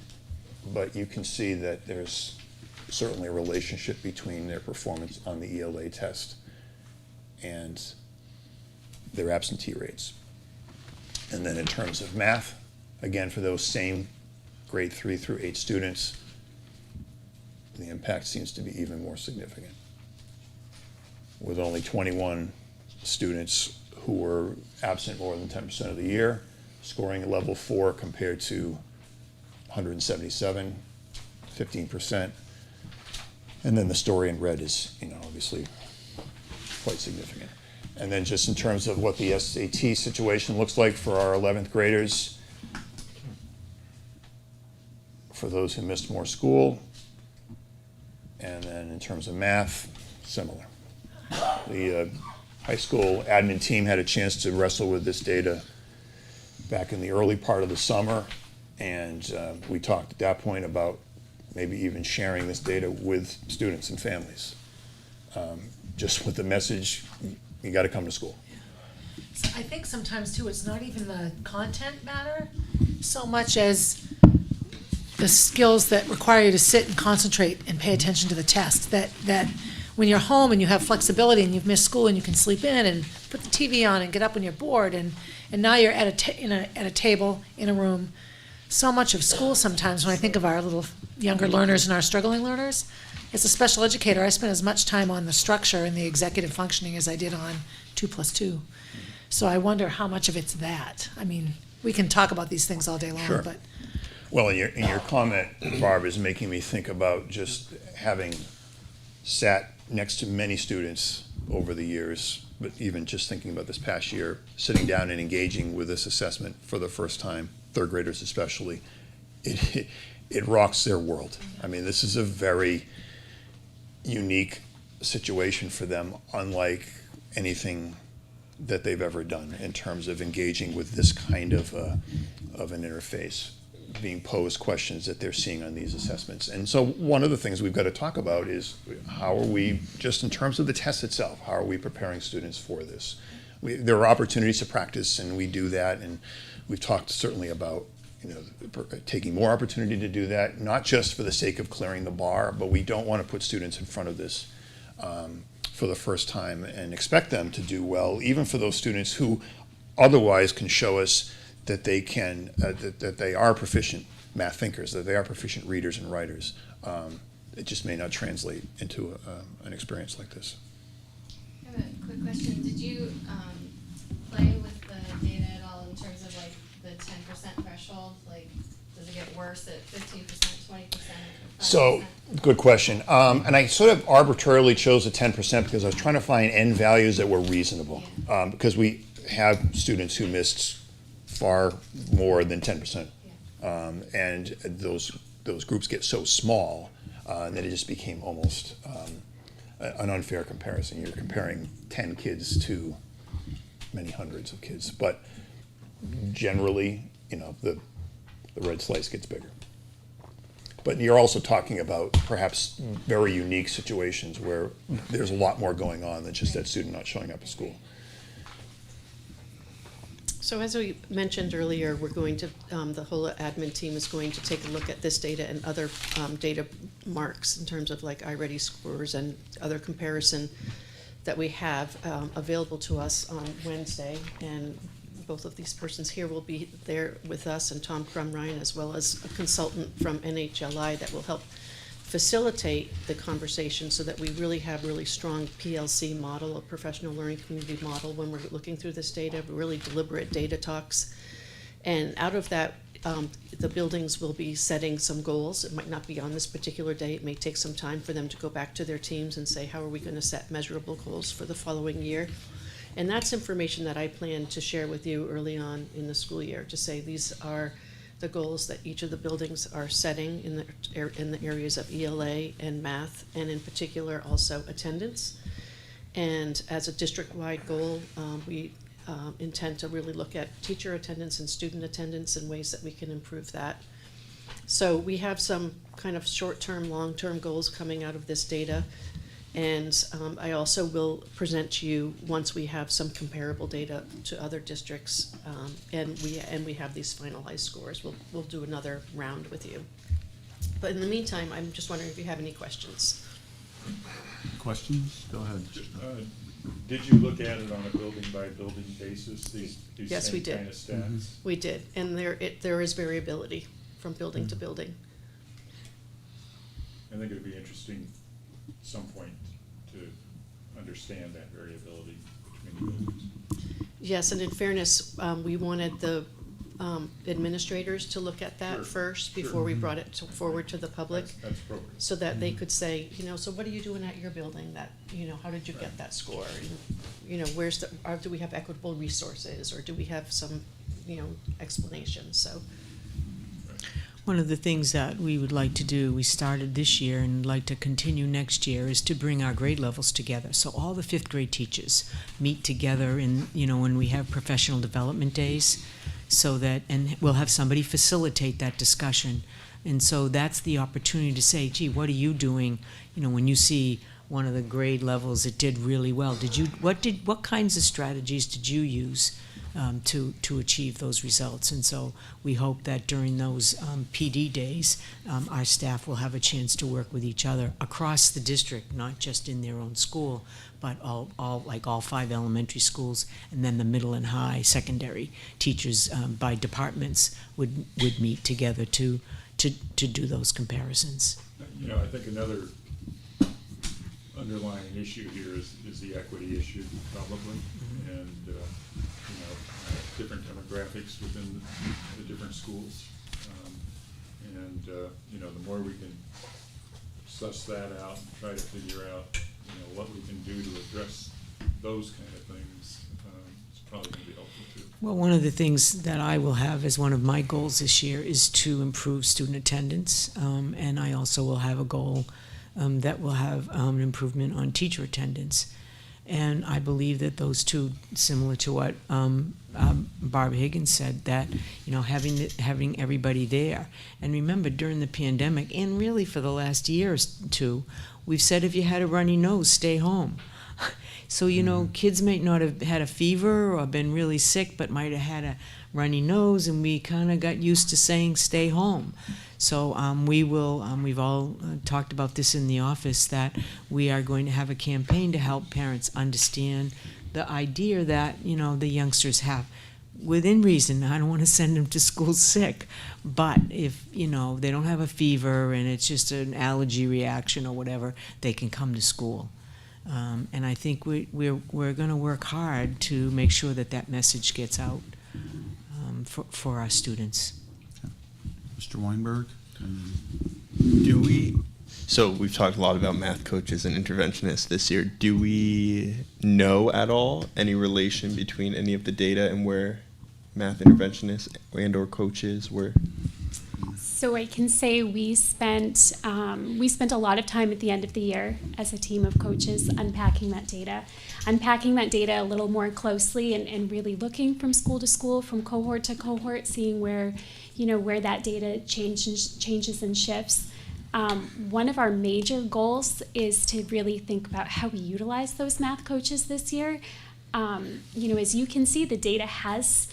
but you can see that there's certainly a relationship between their performance on the ELA test and their absentee rates. And then in terms of math, again, for those same grade 3 through 8 students, the impact seems to be even more significant, with only 21 students who were absent more than 10% of the year, scoring a level 4 compared to 177, 15%. And then the story in red is, obviously quite significant. And then just in terms of what the SAT situation looks like for our 11th graders, for those who missed more school, and then in terms of math, similar. The high school admin team had a chance to wrestle with this data back in the early part of the summer, and we talked at that point about maybe even sharing this data with students and families, just with the message, you got to come to school. So I think sometimes too, it's not even the content matter so much as the skills that require you to sit and concentrate and pay attention to the test. That when you're home and you have flexibility and you've missed school and you can sleep in and put the TV on and get up when you're bored, and now you're at a table in a room. So much of school sometimes, when I think of our little younger learners and our struggling learners, as a special educator, I spent as much time on the structure and the executive functioning as I did on 2+2. So I wonder how much of it's that. I mean, we can talk about these things all day long, Sure. but Well, in your comment, Barb, is making me think about just having sat next to many students over the years, but even just thinking about this past year, sitting down and engaging with this assessment for the first time, 3rd graders especially, it rocks their world. I mean, this is a very unique situation for them, unlike anything that they've ever done in terms of engaging with this kind of an interface, being posed questions that they're seeing on these assessments. And so one of the things we've got to talk about is how are we, just in terms of the test itself, how are we preparing students for this? There are opportunities to practice, and we do that, and we've talked certainly about taking more opportunity to do that, not just for the sake of clearing the bar, but we don't want to put students in front of this for the first time and expect them to do well, even for those students who otherwise can show us that they can, that they are proficient math thinkers, that they are proficient readers and writers. It just may not translate into an experience like this. I have a quick question. Did you play with the data at all in terms of like the 10% threshold? Like, does it get worse at 15%, 20%? So, good question. And I sort of arbitrarily chose the 10% because I was trying to find N values that were reasonable. Because we have students who missed far more than 10%. And those groups get so small that it just became almost an unfair comparison. You're comparing 10 kids to many hundreds of kids. But generally, the red slice gets bigger. But you're also talking about perhaps very unique situations where there's a lot more going on than just that student not showing up at school. So as we mentioned earlier, we're going to, the whole admin team is going to take a look at this data and other data marks in terms of like iReady scores and other comparison that we have available to us on Wednesday. And both of these persons here will be there with us, and Tom Crumrine, as well as a consultant from NHLI that will help facilitate the conversation so that we really have really strong PLC model, a professional learning community model, when we're looking through this data, really deliberate data talks. And out of that, the buildings will be setting some goals. It might not be on this particular day. It may take some time for them to go back to their teams and say, how are we going to set measurable goals for the following year? And that's information that I plan to share with you early on in the school year, to say these are the goals that each of the buildings are setting in the areas of ELA and math, and in particular also attendance. And as a district-wide goal, we intend to really look at teacher attendance and student attendance and ways that we can improve that. So we have some kind of short-term, long-term goals coming out of this data. And I also will present to you once we have some comparable data to other districts, and we have these finalized scores. We'll do another round with you. But in the meantime, I'm just wondering if you have any questions. Questions? Go ahead. Did you look at it on a building-by-building basis, these Yes, we same did. kind of stats? We did, and there is variability from building to building. I think it'd be interesting at some point to understand that variability between the buildings. Yes, and in fairness, we wanted the administrators to look at that Sure, first sure. before we brought it forward to the public. That's appropriate. So that they could say, so what are you doing at your building that, how did you get that score? And, where's do we have equitable resources, or do we have some, explanations? So. One of the things that we would like to do, we started this year and like to continue next year, is to bring our grade levels together. So all the fifth grade teachers meet together in, when we have professional development days, so that, and we'll have somebody facilitate that discussion. And so that's the opportunity to say, gee, what are you doing, when you see one of the grade levels that did really well? What kinds of strategies did you use to achieve those results? And so we hope that during those PD days, our staff will have a chance to work with each other across the district, not just in their own school, but all 5 elementary schools, and then the middle and high secondary teachers by departments would meet together to do those comparisons. I think another underlying issue here is the equity issue, probably, and different demographics within the different schools, and the more we can suss that out and try to figure out what we can do to address those kind of things, it's probably going to be helpful too. Well, one of the things that I will have as one of my goals this year is to improve student attendance, and I also will have a goal that will have an improvement on teacher attendance. And I believe that those two, similar to what Barb Higgins said, that having everybody there. And remember, during the pandemic, and really for the last year or two, we've said if you had a runny nose, stay home. So kids might not have had a fever or been really sick, but might have had a runny nose, and we kind of got used to saying stay home. So we've all talked about this in the office, that we are going to have a campaign to help parents understand the idea that, the youngsters have, within reason. I don't want to send them to school sick, but if, they don't have a fever and it's just an allergy reaction or whatever, they can come to school. And I think we're going to work hard to make sure that message gets out for our students. Mr. Weinberg? So we've talked a lot about math coaches and interventionists this year. Do we know at all any relation between any of the data and where math interventionists and/or coaches were? So I can say we spent a lot of time at the end of the year as a team of coaches unpacking that data a little more closely, and really looking from school to school, from cohort to cohort, seeing where that data changes and shifts. One of our major goals is to really think about how we utilize those math coaches this year. As you can see, the data has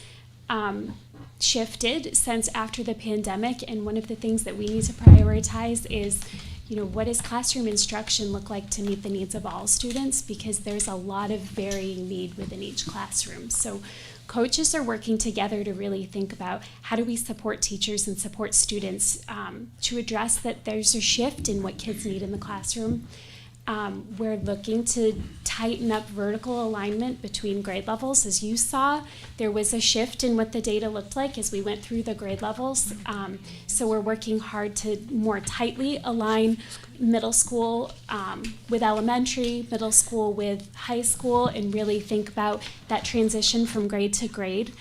shifted since after the pandemic, and one of the things that we need to prioritize is, what does classroom instruction look like to meet the needs of all students, because there's a lot of varying need within each classroom. So coaches are working together to really think about how do we support teachers and support students to address that there's a shift in what kids need in the classroom. We're looking to tighten up vertical alignment between grade levels. As you saw, there was a shift in what the data looked like as we went through the grade levels. So we're working hard to more tightly align middle school with elementary, middle school with high school, and really think about that transition from grade to grade.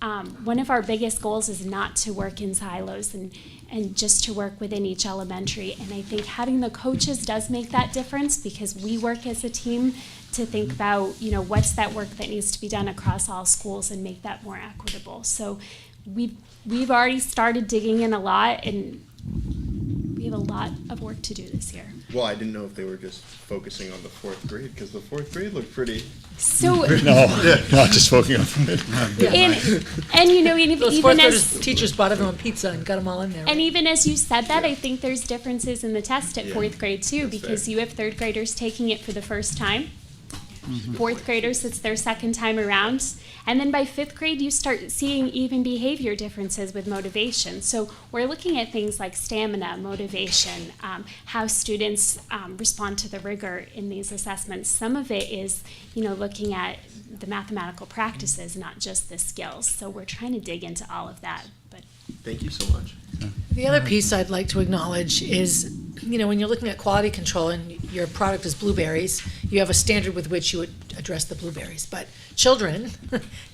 One of our biggest goals is not to work in silos and just to work within each elementary. And I think having the coaches does make that difference, because we work as a team to think about, what's that work that needs to be done across all schools and make that more equitable. So we've already started digging in a lot, and we have a lot of work to do this year. Well, I didn't know if they were just focusing on the 4th grade, because the 4th grade looked pretty. So No, not just focusing on it. and Those even fourth as graders, teachers bought everyone pizza and got them all in there. and even as you said that, I think there's differences in the test at Yeah, 4th grade too, that's because fair. you have 3rd graders taking it for the first time. 4th graders, it's their second time around. And then by 5th grade, you start seeing even behavior differences with motivation. So we're looking at things like stamina, motivation, how students respond to the rigor in these assessments. Some of it is, looking at the mathematical practices, not just the skills. So we're trying to dig into all of that. But Thank you so much. The other piece I'd like to acknowledge is, when you're looking at quality control and your product is blueberries, you have a standard with which you would address the blueberries. But children,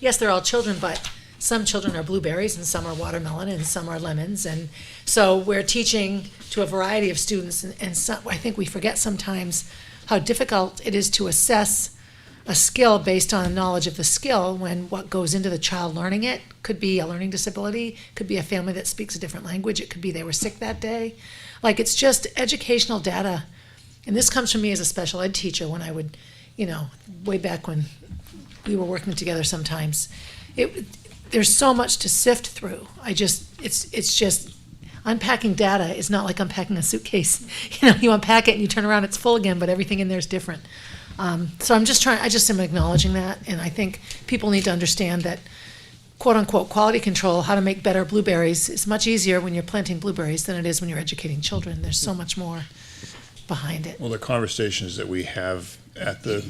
yes, they're all children, but some children are blueberries and some are watermelon and some are lemons. And so we're teaching to a variety of students, and some, I think we forget sometimes how difficult it is to assess a skill based on knowledge of the skill, when what goes into the child learning it could be a learning disability, could be a family that speaks a different language, it could be they were sick that day. Like, it's just educational data. And this comes from me as a special ed teacher when I would, way back when we were working together sometimes. There's so much to sift through. It's just unpacking data is not like unpacking a suitcase. You unpack it and you turn around, it's full again, but everything in there is different. So I just am acknowledging that, and I think people need to understand that, quote unquote, quality control, how to make better blueberries, is much easier when you're planting blueberries than it is when you're educating children. There's so much more behind it. Well, the conversations that we have at the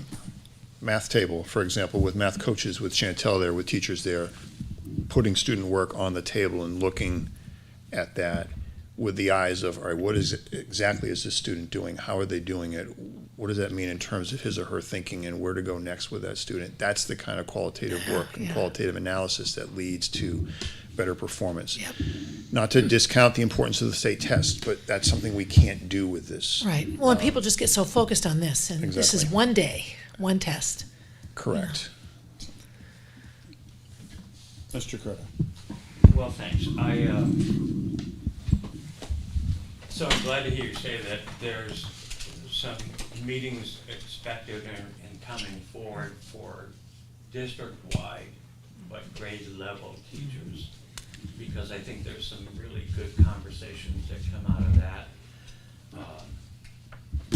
math table, for example, with math coaches, with Chantel there, with teachers there, putting student work on the table and looking at that with the eyes of, all right, what exactly is this student doing? How are they doing it? What does that mean in terms of his or her thinking, and where to go next with that student? That's the kind of qualitative work and qualitative analysis that leads to better performance. Yep. Not to discount the importance of the state test, but that's something we can't do with this. Right. Well, and people just get so focused on this, and this is Exactly. one day, one test. Correct. Mr. Croto. Well, thanks. So I'm glad to hear you say that there's some meetings expected and coming forward for district-wide, but grade-level teachers, because I think there's some really good conversations that come out of that.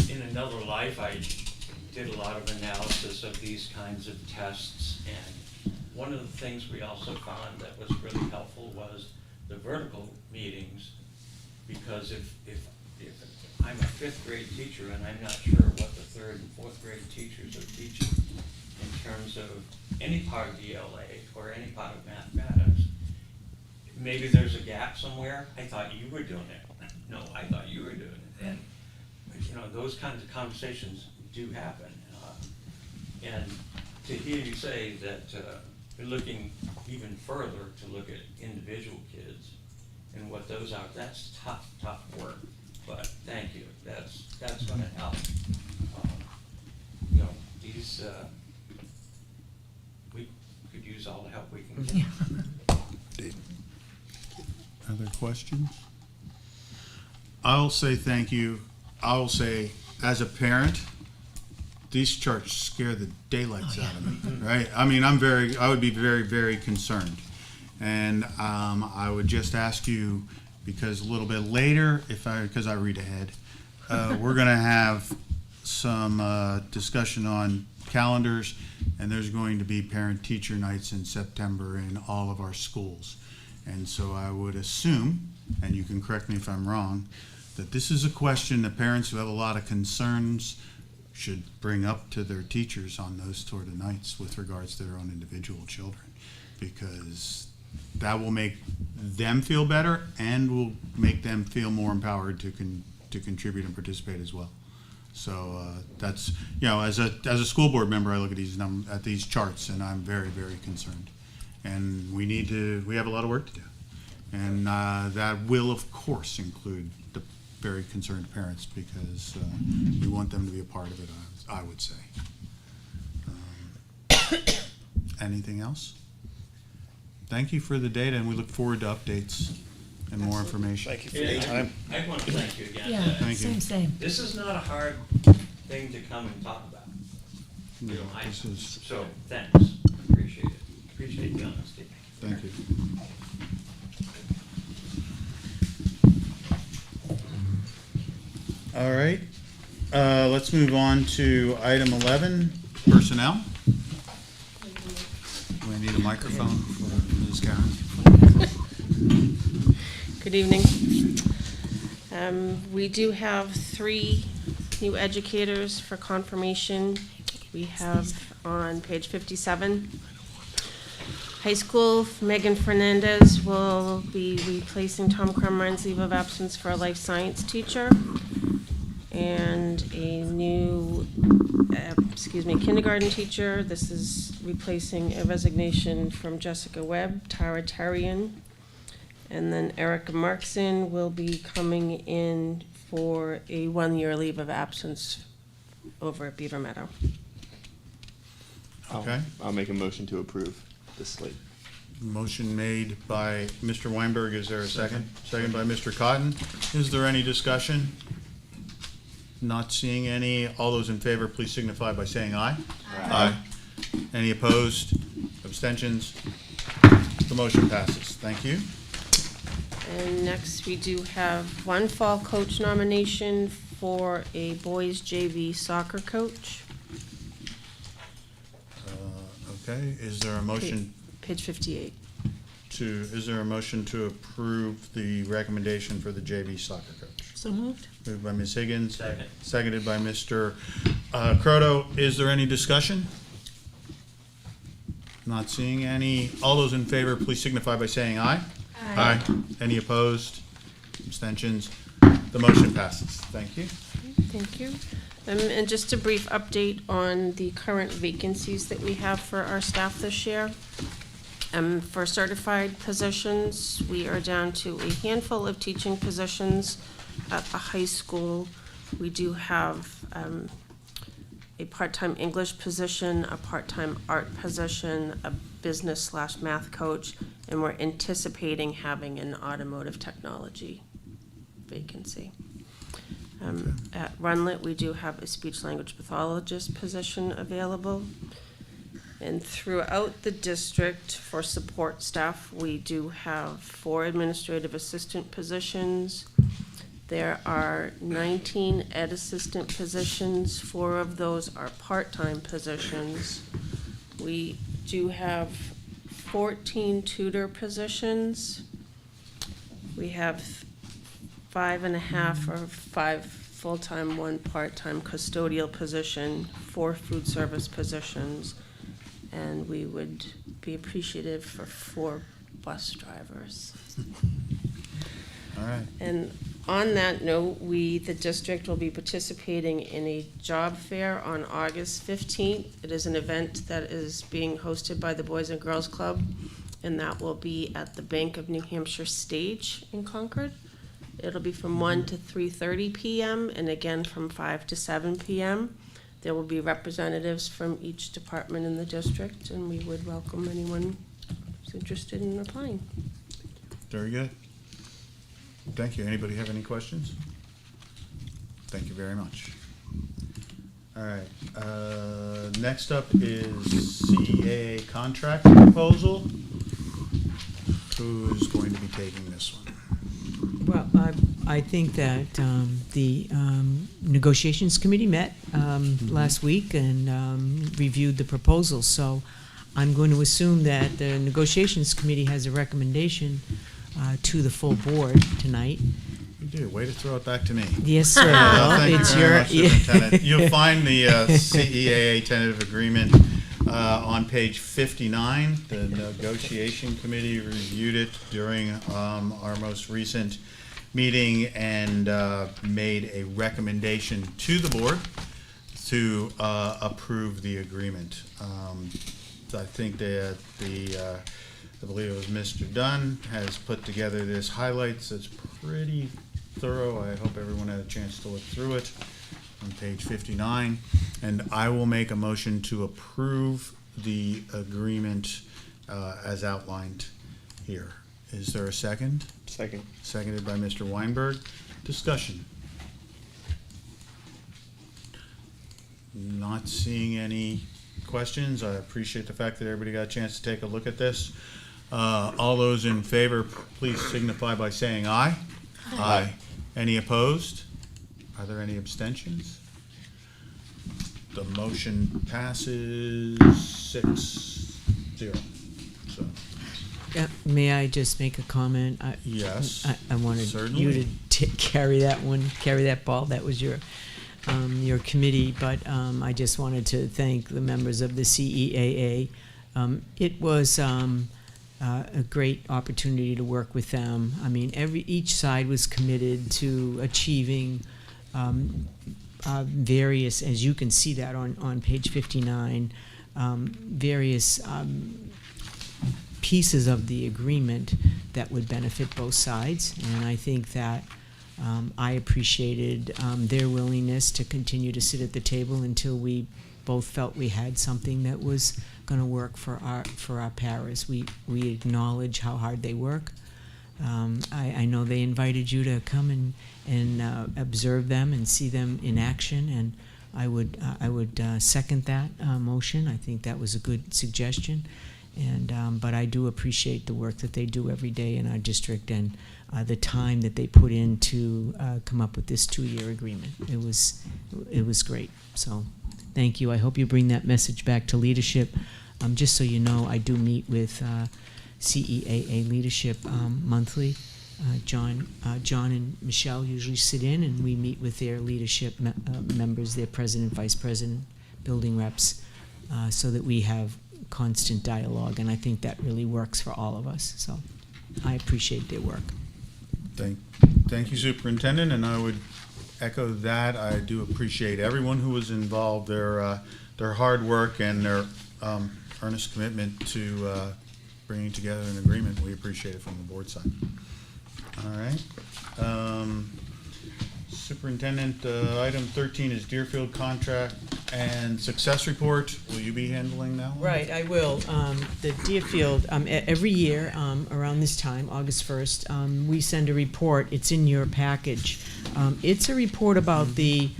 In another life, I did a lot of analysis of these kinds of tests, and one of the things we also found that was really helpful was the vertical meetings, because if I'm a 5th grade teacher and I'm not sure what the 3rd and 4th grade teachers are teaching in terms of any part of the ELA or any part of mathematics, maybe there's a gap somewhere. I thought you were doing it. No, I thought you were doing it. And those kinds of conversations do happen. And to hear you say that you're looking even further to look at individual kids and what those are, that's tough work. But thank you. That's going to help. These we could use all the help we can get. Other questions? I'll say thank you. I'll say, as a parent, these charts scare the daylights out of me, right? I mean, I would be very, very concerned. And I would just ask you, because a little bit later, because I read ahead, we're going to have some discussion on calendars, and there's going to be parent-teacher nights in September in all of our schools. And so I would assume, and you can correct me if I'm wrong, that this is a question that parents who have a lot of concerns should bring up to their teachers on those sort of nights with regards to their own individual children, because that will make them feel better and will make them feel more empowered to contribute and participate as well. So that's, as a school board member, I look at these charts, and I'm very, very concerned. And we have a lot of work to do. And that will, of course, include the very concerned parents, because we want them to be a part of it, I would say. Anything else? Thank you for the data, and we look forward to updates and more information. Thank you for your time. I want to thank you again. Yeah, Thank you. same. This is not a hard thing to come and talk about. So, thanks. Appreciate it. Appreciate the honesty. Thank you. All right, let's move on to item 11, personnel. Do I need a microphone for Ms. Karen? Good evening. We do have 3 new educators for confirmation. We have on page 57. High school, Megan Fernandez will be replacing Tom Crumrine's leave of absence for a life science teacher. And a new, kindergarten teacher. This is replacing a resignation from Jessica Webb, Tara Tarian. And then Erica Markson will be coming in for a 1-year leave of absence over at Beaver Meadow. Okay. I'll make a motion to approve the slate. Motion made by Mr. Weinberg. Is there a second? Second by Mr. Cotton. Is there any discussion? Not seeing any. All those in favor, please signify by saying aye. Aye. Any opposed? Abstentions? The motion passes. Thank you. And next, we do have 1 fall coach nomination for a boys JV soccer coach. Okay, is there a motion Page 58. is there a motion to approve the recommendation for the JV soccer coach? So moved. Moved by Ms. Higgins. Second. Seconded by Mr. Croto. Is there any discussion? Not seeing any. All those in favor, please signify by saying aye. Aye. Any opposed? Abstentions? The motion passes. Thank you. Thank you. And just a brief update on the current vacancies that we have for our staff this year. For certified positions, we are down to a handful of teaching positions at the high school. We do have a part-time English position, a part-time art position, a business/math coach, and we're anticipating having an automotive technology vacancy. At Runlet, we do have a speech-language pathologist position available. And throughout the district, for support staff, we do have 4 administrative assistant positions. There are 19 ed assistant positions. 4 of those are part-time positions. We do have 14 tutor positions. We have 5.5 or 5 full-time, 1 part-time custodial position, 4 food service positions, and we would be appreciative for 4 bus drivers. All right. And on that note, the district will be participating in a job fair on August 15th. It is an event that is being hosted by the Boys and Girls Club, and that will be at the Bank of New Hampshire stage in Concord. It'll be from 1 to 3:30 p.m. and again from 5 to 7 p.m. There will be representatives from each department in the district, and we would welcome anyone who's interested in applying. Very good. Thank you. Anybody have any questions? Thank you very much. All right. Next up is CA contract proposal. who's going to be taking this one? Well, I think that the negotiations committee met last week and reviewed the proposals. So I'm going to assume that the negotiations committee has a recommendation to the full board tonight. You do. Way to throw it back to me. Yes, sir. Well, Thank it's you very your- much, Superintendent. You'll find the CEAA tentative agreement on page 59. The negotiation committee reviewed it during our most recent meeting and made a recommendation to the board to approve the agreement. I think that I believe it was Mr. Dunn has put together this highlights. It's pretty thorough. I hope everyone had a chance to look through it on page 59. And I will make a motion to approve the agreement as outlined here. Is there a second? Second. Seconded by Mr. Weinberg. Discussion. Not seeing any questions. I appreciate the fact that everybody got a chance to take a look at this. All those in favor, please signify by saying aye. Aye. Any opposed? Are there any abstentions? The motion passes 6-0. So, May I just make a comment? yes. I wanted certainly. you to carry that ball. That was your committee, but I just wanted to thank the members of the CEAA. It was a great opportunity to work with them. I mean, each side was committed to achieving various, as you can see that on page 59, various pieces of the agreement that would benefit both sides. And I think that I appreciated their willingness to continue to sit at the table until we both felt we had something that was going to work for our paras. We acknowledge how hard they work. I know they invited you to come and observe them and see them in action, and I would second that motion. I think that was a good suggestion, and but I do appreciate the work that they do every day in our district and the time that they put in to come up with this 2-year agreement. It was great. So thank you. I hope you bring that message back to leadership. Just so you know, I do meet with CEAA leadership monthly. John and Michelle usually sit in, and we meet with their leadership members, their president, vice president, building reps, so that we have constant dialogue, and I think that really works for all of us. So I appreciate their work. Thank you, Superintendent, and I would echo that. I do appreciate everyone who was involved, their hard work and their earnest commitment to bringing together an agreement. We appreciate it from the board side. All right. Superintendent, item 13 is Deerfield contract and success report. Will you be handling that one? Right, I will. The Deerfield, every year around this time, August 1st, we send a report. It's in your package. It's a report about the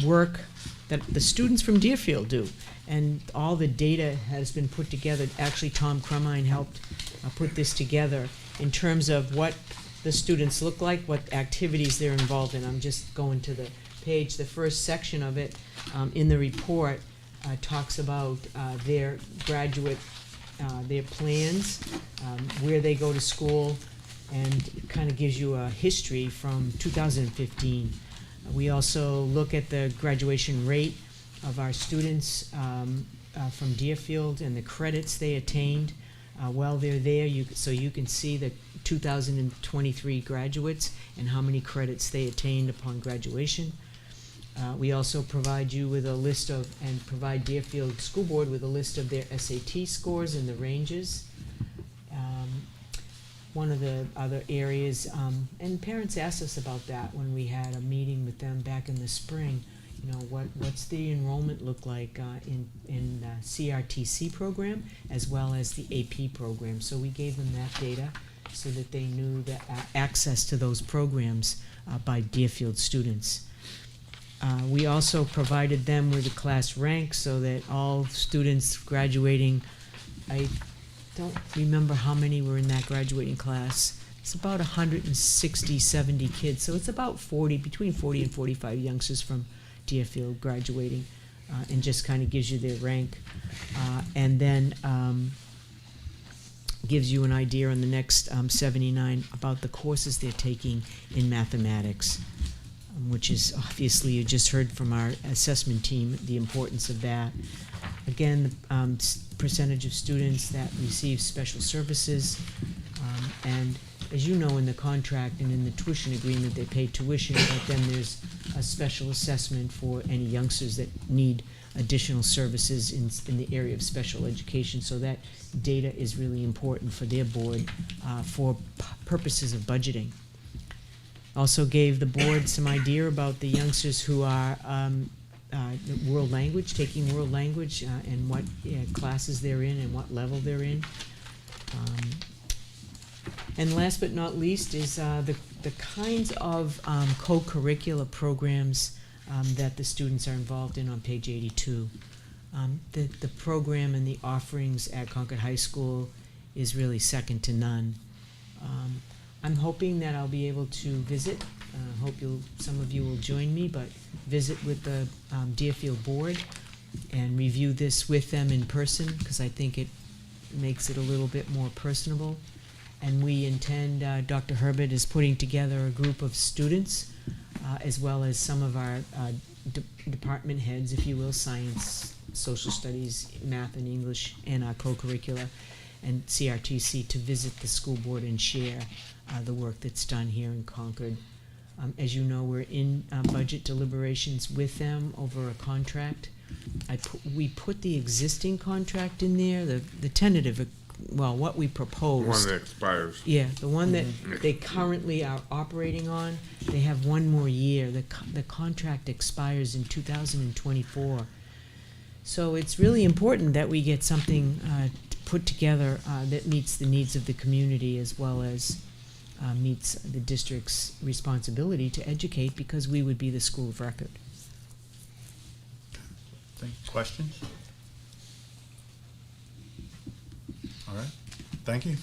work that the students from Deerfield do. And all the data has been put together. Actually, Tom Crumine helped put this together in terms of what the students look like, what activities they're involved in. I'm just going to the page. The first section of it in the report talks about their graduate, their plans, where they go to school, and kind of gives you a history from 2015. We also look at the graduation rate of our students from Deerfield and the credits they attained while they're there. So you can see the 2023 graduates and how many credits they attained upon graduation. We also provide you with a list of, and provide Deerfield School Board with a list of their SAT scores and the ranges. One of the other areas, and parents asked us about that when we had a meeting with them back in the spring. You know, what's the enrollment look like in the CRTC program as well as the AP program? So we gave them that data so that they knew the access to those programs by Deerfield students. We also provided them with a class rank so that all students graduating, I don't remember how many were in that graduating class. It's about 160, 70 kids, so it's about 40, between 40 and 45 youngsters from Deerfield graduating, and just kind of gives you their rank. And then gives you an idea on the next 79 about the courses they're taking in mathematics, which is obviously, you just heard from our assessment team, the importance of that. Again, the percentage of students that receive special services, and as you know, in the contract and in the tuition agreement, they pay tuition, but then there's a special assessment for any youngsters that need additional services in the area of special education. So that data is really important for their board for purposes of budgeting. Also gave the board some idea about the youngsters who are world language, taking world language, and what classes they're in and what level they're in. And last but not least is the kinds of co-curricular programs that the students are involved in on page 82. The program and the offerings at Concord High School is really second to none. I'm hoping that I'll be able to visit. Hope some of you will join me, but visit with the Deerfield board and review this with them in person, because I think it makes it a little bit more personable. And we intend, Dr. Herbert is putting together a group of students, as well as some of our department heads, if you will, science, social studies, math and English, and our co-curricular, and CRTC, to visit the school board and share the work that's done here in Concord. As you know, we're in budget deliberations with them over a contract. We put the existing contract in there, the tentative, well, what we proposed. One that expires. Yeah, the one that they currently are operating on. They have one more year. The contract expires in 2024. So it's really important that we get something put together that meets the needs of the community, as well as meets the district's responsibility to educate, because we would be the school of record. Questions? All right, thank you.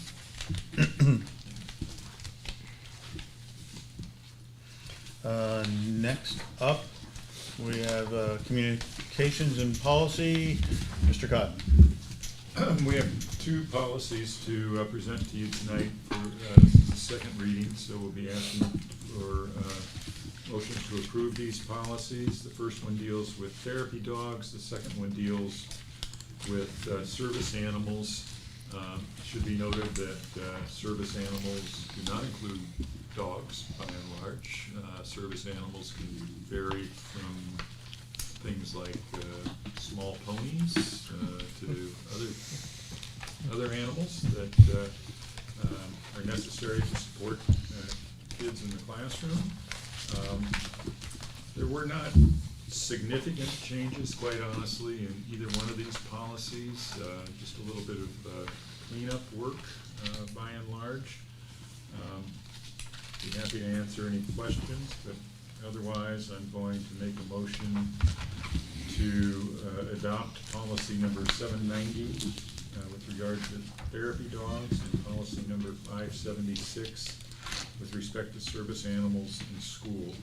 Next up, we have communications and policy. Mr. Cotton. We have two policies to present to you tonight for this is the second reading, so we'll be asking for motion to approve these policies. The first one deals with therapy dogs. The second one deals with service animals. Should be noted that service animals do not include dogs by and large. Service animals can vary from things like small ponies to other animals that are necessary to support kids in the classroom. There were not significant changes, quite honestly, in either one of these policies. Just a little bit of cleanup work by and large. Be happy to answer any questions, but otherwise I'm going to make a motion to adopt policy number 790 with regard to therapy dogs, and policy number 576 with respect to service animals in school.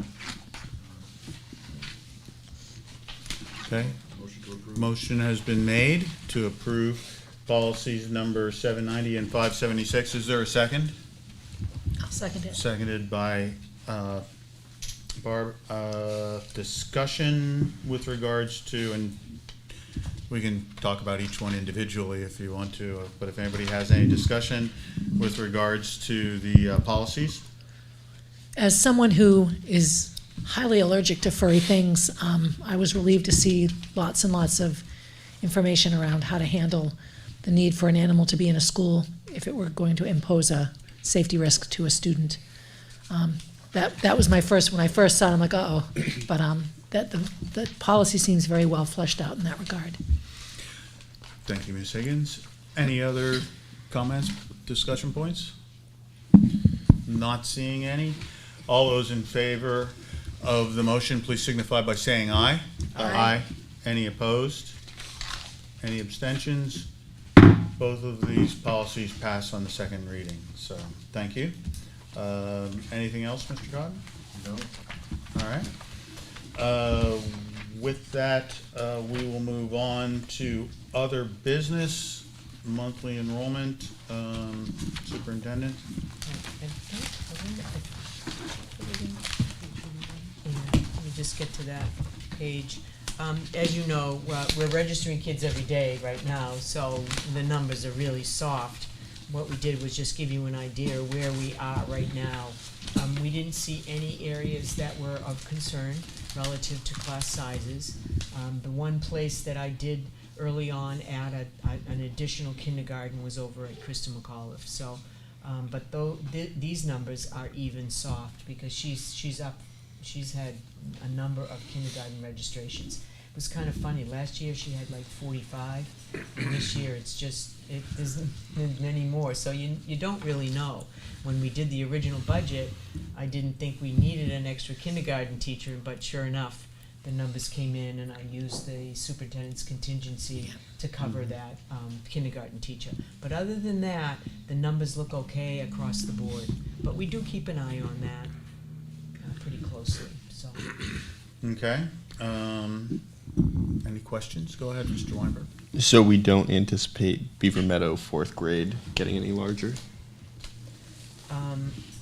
Okay. Motion to approve. Motion has been made to approve policies number 790 and 576. Is there a second? I'll second it. Seconded by Barb. Discussion with regards to, and we can talk about each one individually if you want to, but if anybody has any discussion with regards to the policies. As someone who is highly allergic to furry things, I was relieved to see lots and lots of information around how to handle the need for an animal to be in a school if it were going to impose a safety risk to a student. That was my first, when I first saw it, I'm like, uh-oh. But the policy seems very well fleshed out in that regard. Thank you, Ms. Higgins. Any other comments, discussion points? Not seeing any. All those in favor of the motion, please signify by saying aye. Aye. Any opposed? Any abstentions? Both of these policies pass on the second reading, so thank you. Anything else, Mr. Cotton? No? All right. With that, we will move on to other business, monthly enrollment. Superintendent? Let me just get to that page. As you know, we're registering kids every day right now, so the numbers are really soft. What we did was just give you an idea where we are right now. We didn't see any areas that were of concern relative to class sizes. The one place that I did early on add an additional kindergarten was over at Krista McAuliffe. So, but these numbers are even soft because she's had a number of kindergarten registrations. It was kind of funny. Last year she had like 45, and this year it isn't many more. So you don't really know. When we did the original budget, I didn't think we needed an extra kindergarten teacher, but sure enough, the numbers came in, and I used the superintendent's contingency to cover that kindergarten teacher. But other than that, the numbers look okay across the board. But we do keep an eye on that pretty closely. So. Okay. Any questions? Go ahead, Mr. Weinberg. So we don't anticipate Beaver Meadow 4th grade getting any larger?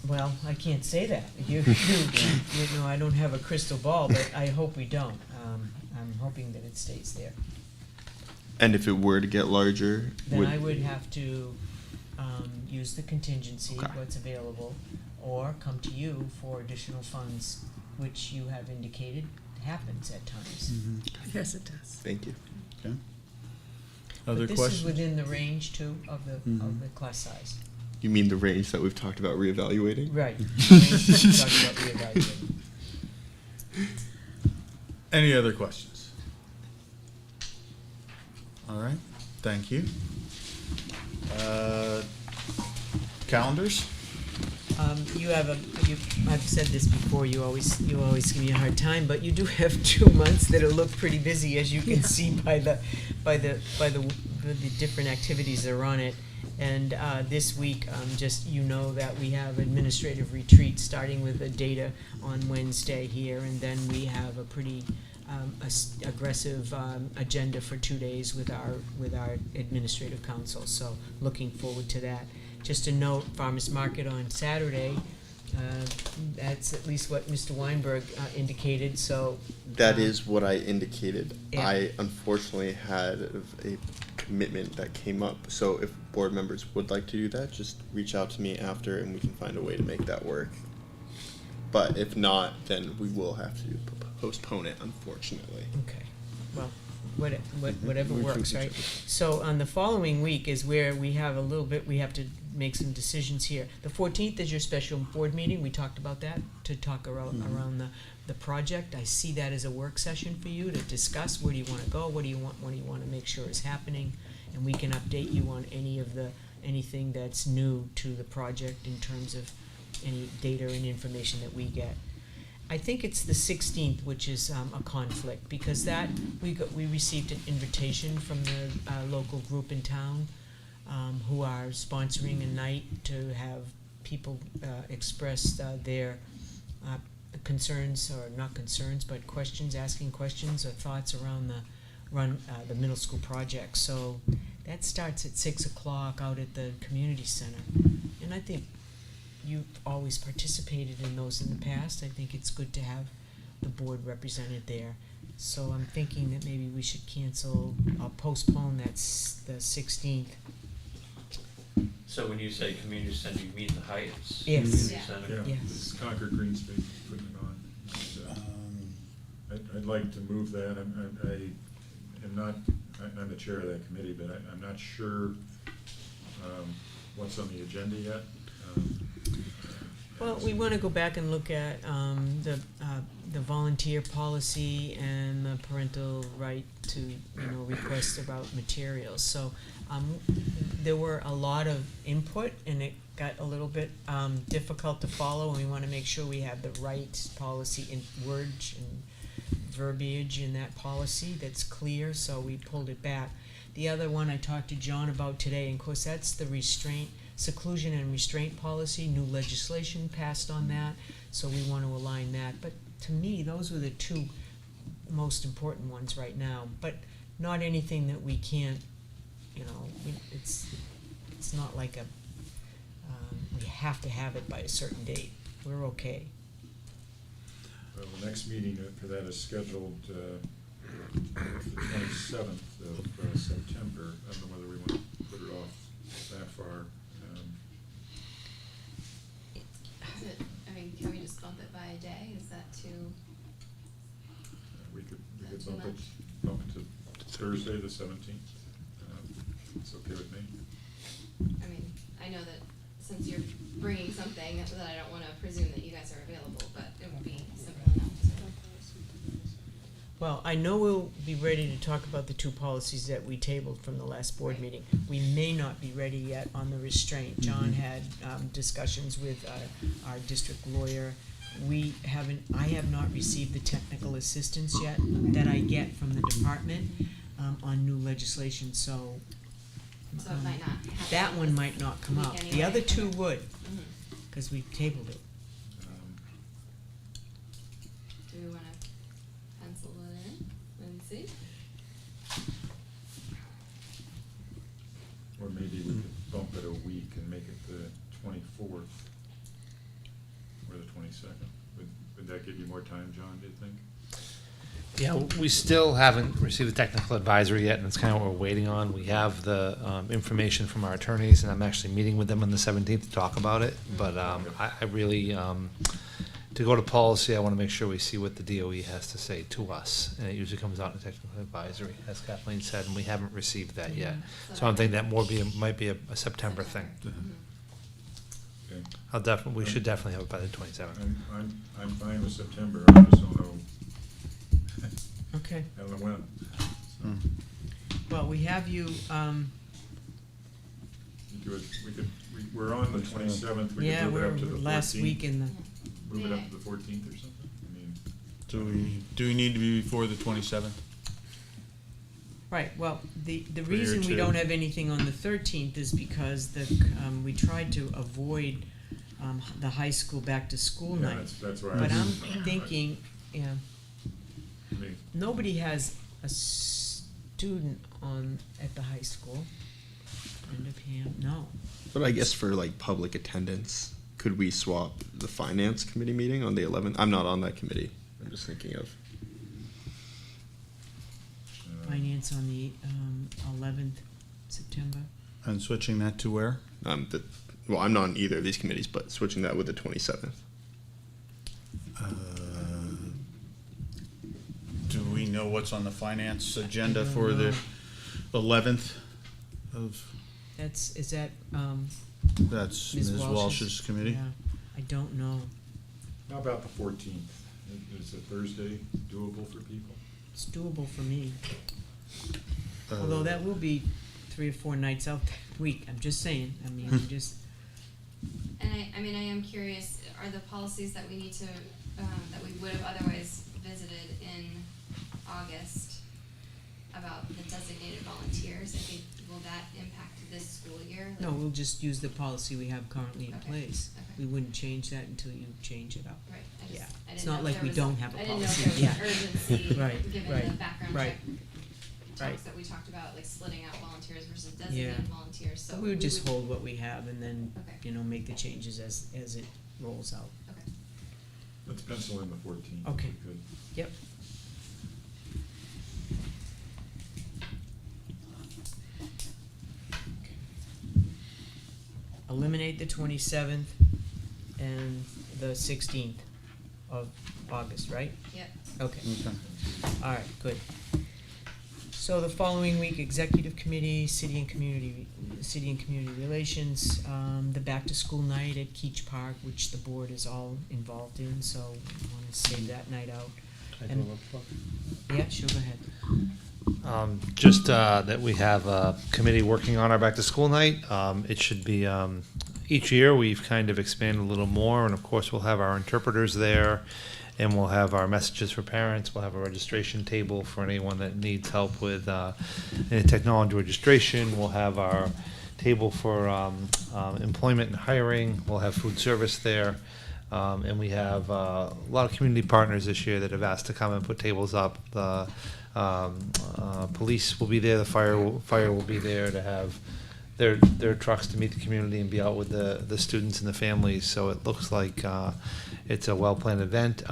Well, I can't say that. You know, I don't have a crystal ball, but I hope we don't. I'm hoping that it stays there. And if it were to get larger, Then I would have to use the contingency, Okay. what's available, or come to you for additional funds, which you have indicated happens at times. Yes, it does. Thank you. Okay. Other But this questions? is within the range too of the class size. You mean the range that we've talked about reevaluating? Right. Talk about reevaluating. Any other questions? All right, thank you. Calendars? I've said this before, you always give me a hard time, but you do have 2 months that'll look pretty busy, as you can see by the different activities that are on it. And this week, just you know that we have administrative retreat starting with the data on Wednesday here, and then we have a pretty aggressive agenda for 2 days with our administrative council. So looking forward to that. Just a note, farmers market on Saturday. That's at least what Mr. Weinberg indicated. So That is what I indicated. Yeah. I unfortunately had a commitment that came up. So if board members would like to do that, just reach out to me after and we can find a way to make that work. But if not, then we will have to postpone it, unfortunately. Okay, well, whatever We works, can- right? So on the following week is where we have we have to make some decisions here. The 14th is your special board meeting, we talked about that, to talk around the project. I see that as a work session for you to discuss, where do you wanna go, what do you want to make sure is happening, and we can update you on anything that's new to the project in terms of any data and information that we get. I think it's the 16th, which is a conflict, because that we received an invitation from the local group in town who are sponsoring a night to have people express their concerns, or not concerns, but questions, asking questions or thoughts around the middle school project. So that starts at 6 o'clock out at the community center, and I think you've always participated in those in the past. I think it's good to have the board represented there. So I'm thinking that maybe we should postpone the 16th. So when you say community center, you mean the Heights? Yes. Community Yeah. Center? Yeah, Yes. it's Concord Green Space putting it on. And, I'd like to move that. I'm the chair of that committee, but I'm not sure what's on the agenda yet. Well, we want to go back and look at the volunteer policy and the parental right to request about materials. So there were a lot of input, and it got a little bit difficult to follow, and we want to make sure we have the right policy in words and verbiage in that policy that's clear. So we pulled it back. The other one I talked to John about today, and of course, that's the seclusion and restraint policy, new legislation passed on that, so we want to align that. But to me, those were the two most important ones right now, but not anything that we can't, it's not like we have to have it by a certain date. We're okay. Well, the next meeting for that is scheduled the 27th of September. I don't know whether we want to put it off that far. Is it, can we just bump it by a day? Is that too? We could too bump much? it to Thursday, the 17th. It's okay with me. I know that since you're bringing something that I don't want to presume that you guys are available, but it would be simple enough. Well, I know we'll be ready to talk about the two policies that we tabled from the last board meeting. We may not be ready yet on the restraint. John had discussions with our district lawyer. I have not received the technical assistance yet that I get from the department on new legislation, so So it might not happen. that one might not come week up. The anyway. other two would, Mhm. because we tabled it. Do we want to pencil it in and see? Or maybe we could bump it a week and make it the 24th or the 22nd. Would that give you more time, John, do you think? Yeah, we still haven't received the technical advisory yet, and it's kind of what we're waiting on. We have the information from our attorneys, and I'm actually meeting with them on the 17th to talk about it. But I really, to go to policy, I want to make sure we see what the DOE has to say to us. And it usually comes out in technical advisory, as Kathleen said, and we haven't received that yet. So I'm thinking that might be a September thing. Okay. We should definitely have it by the 27th. I'm fine with September. I just don't know. Okay. I don't know when. Well, we have you, We're on the 27th. We yeah, could move it we're up to the 14th. last week in the, Move it up to the 14th or something. Do we need to be before the 27th? right, well, the Prior reason we to- don't have anything on the 13th is because we tried to avoid the high school back-to-school Yeah, night. that's why. But I'm Right. thinking, yeah, I mean, nobody has a student at the high school. No. But I guess for like public attendance, could we swap the finance committee meeting on the 11th? I'm not on that committee. I'm just thinking of. Finance on the 11th September. And switching that to where? Well, I'm not on either of these committees, but switching that with the 27th. Do we know what's on the finance agenda for the 11th of? Is that, That's Ms. Ms. Walsh's committee? Yeah, I don't know. How about the 14th? Is a Thursday doable for people? It's doable for me. Uh, Although that will be 3 or 4 nights out that week, I'm just saying, we just, And I am curious, are the policies that we need to, that we would have otherwise visited in August about the designated volunteers, will that impact this school year? no, we'll just use the policy we have currently in Okay, place. okay. We wouldn't change that until you change it up. Right, Yeah, I it's didn't not know if like there we was don't have a I didn't know if policy, there was yeah. an urgency, Right, given right, the background right, check right. talks that we talked about, like splitting out volunteers versus Yeah. designated volunteers, so. So we would just hold what we have and then, Okay. make the changes as it rolls out. Okay. Let's pencil in the 14th. if Okay. we could. Yep. Eliminate the 27th and the 16th of August, right? Yep. Okay, Okay. all right, good. So the following week, Executive Committee, City and Community Relations, the back-to-school night at Keach Park, which the board is all involved in, so we want to save that night out. Yeah, sure, go ahead. Just that we have a committee working on our back-to-school night. It should be, each year we've kind of expanded a little more, and of course we'll have our interpreters there. and we'll have our messages for parents. We'll have a registration table for anyone that needs help with any technology registration. We'll have our table for employment and hiring. We'll have food service there. And we have a lot of community partners this year that have asked to come and put tables up. The police will be there. The fire will be there to have their trucks to meet the community and be out with the students and the families. So it looks like it's a well-planned event.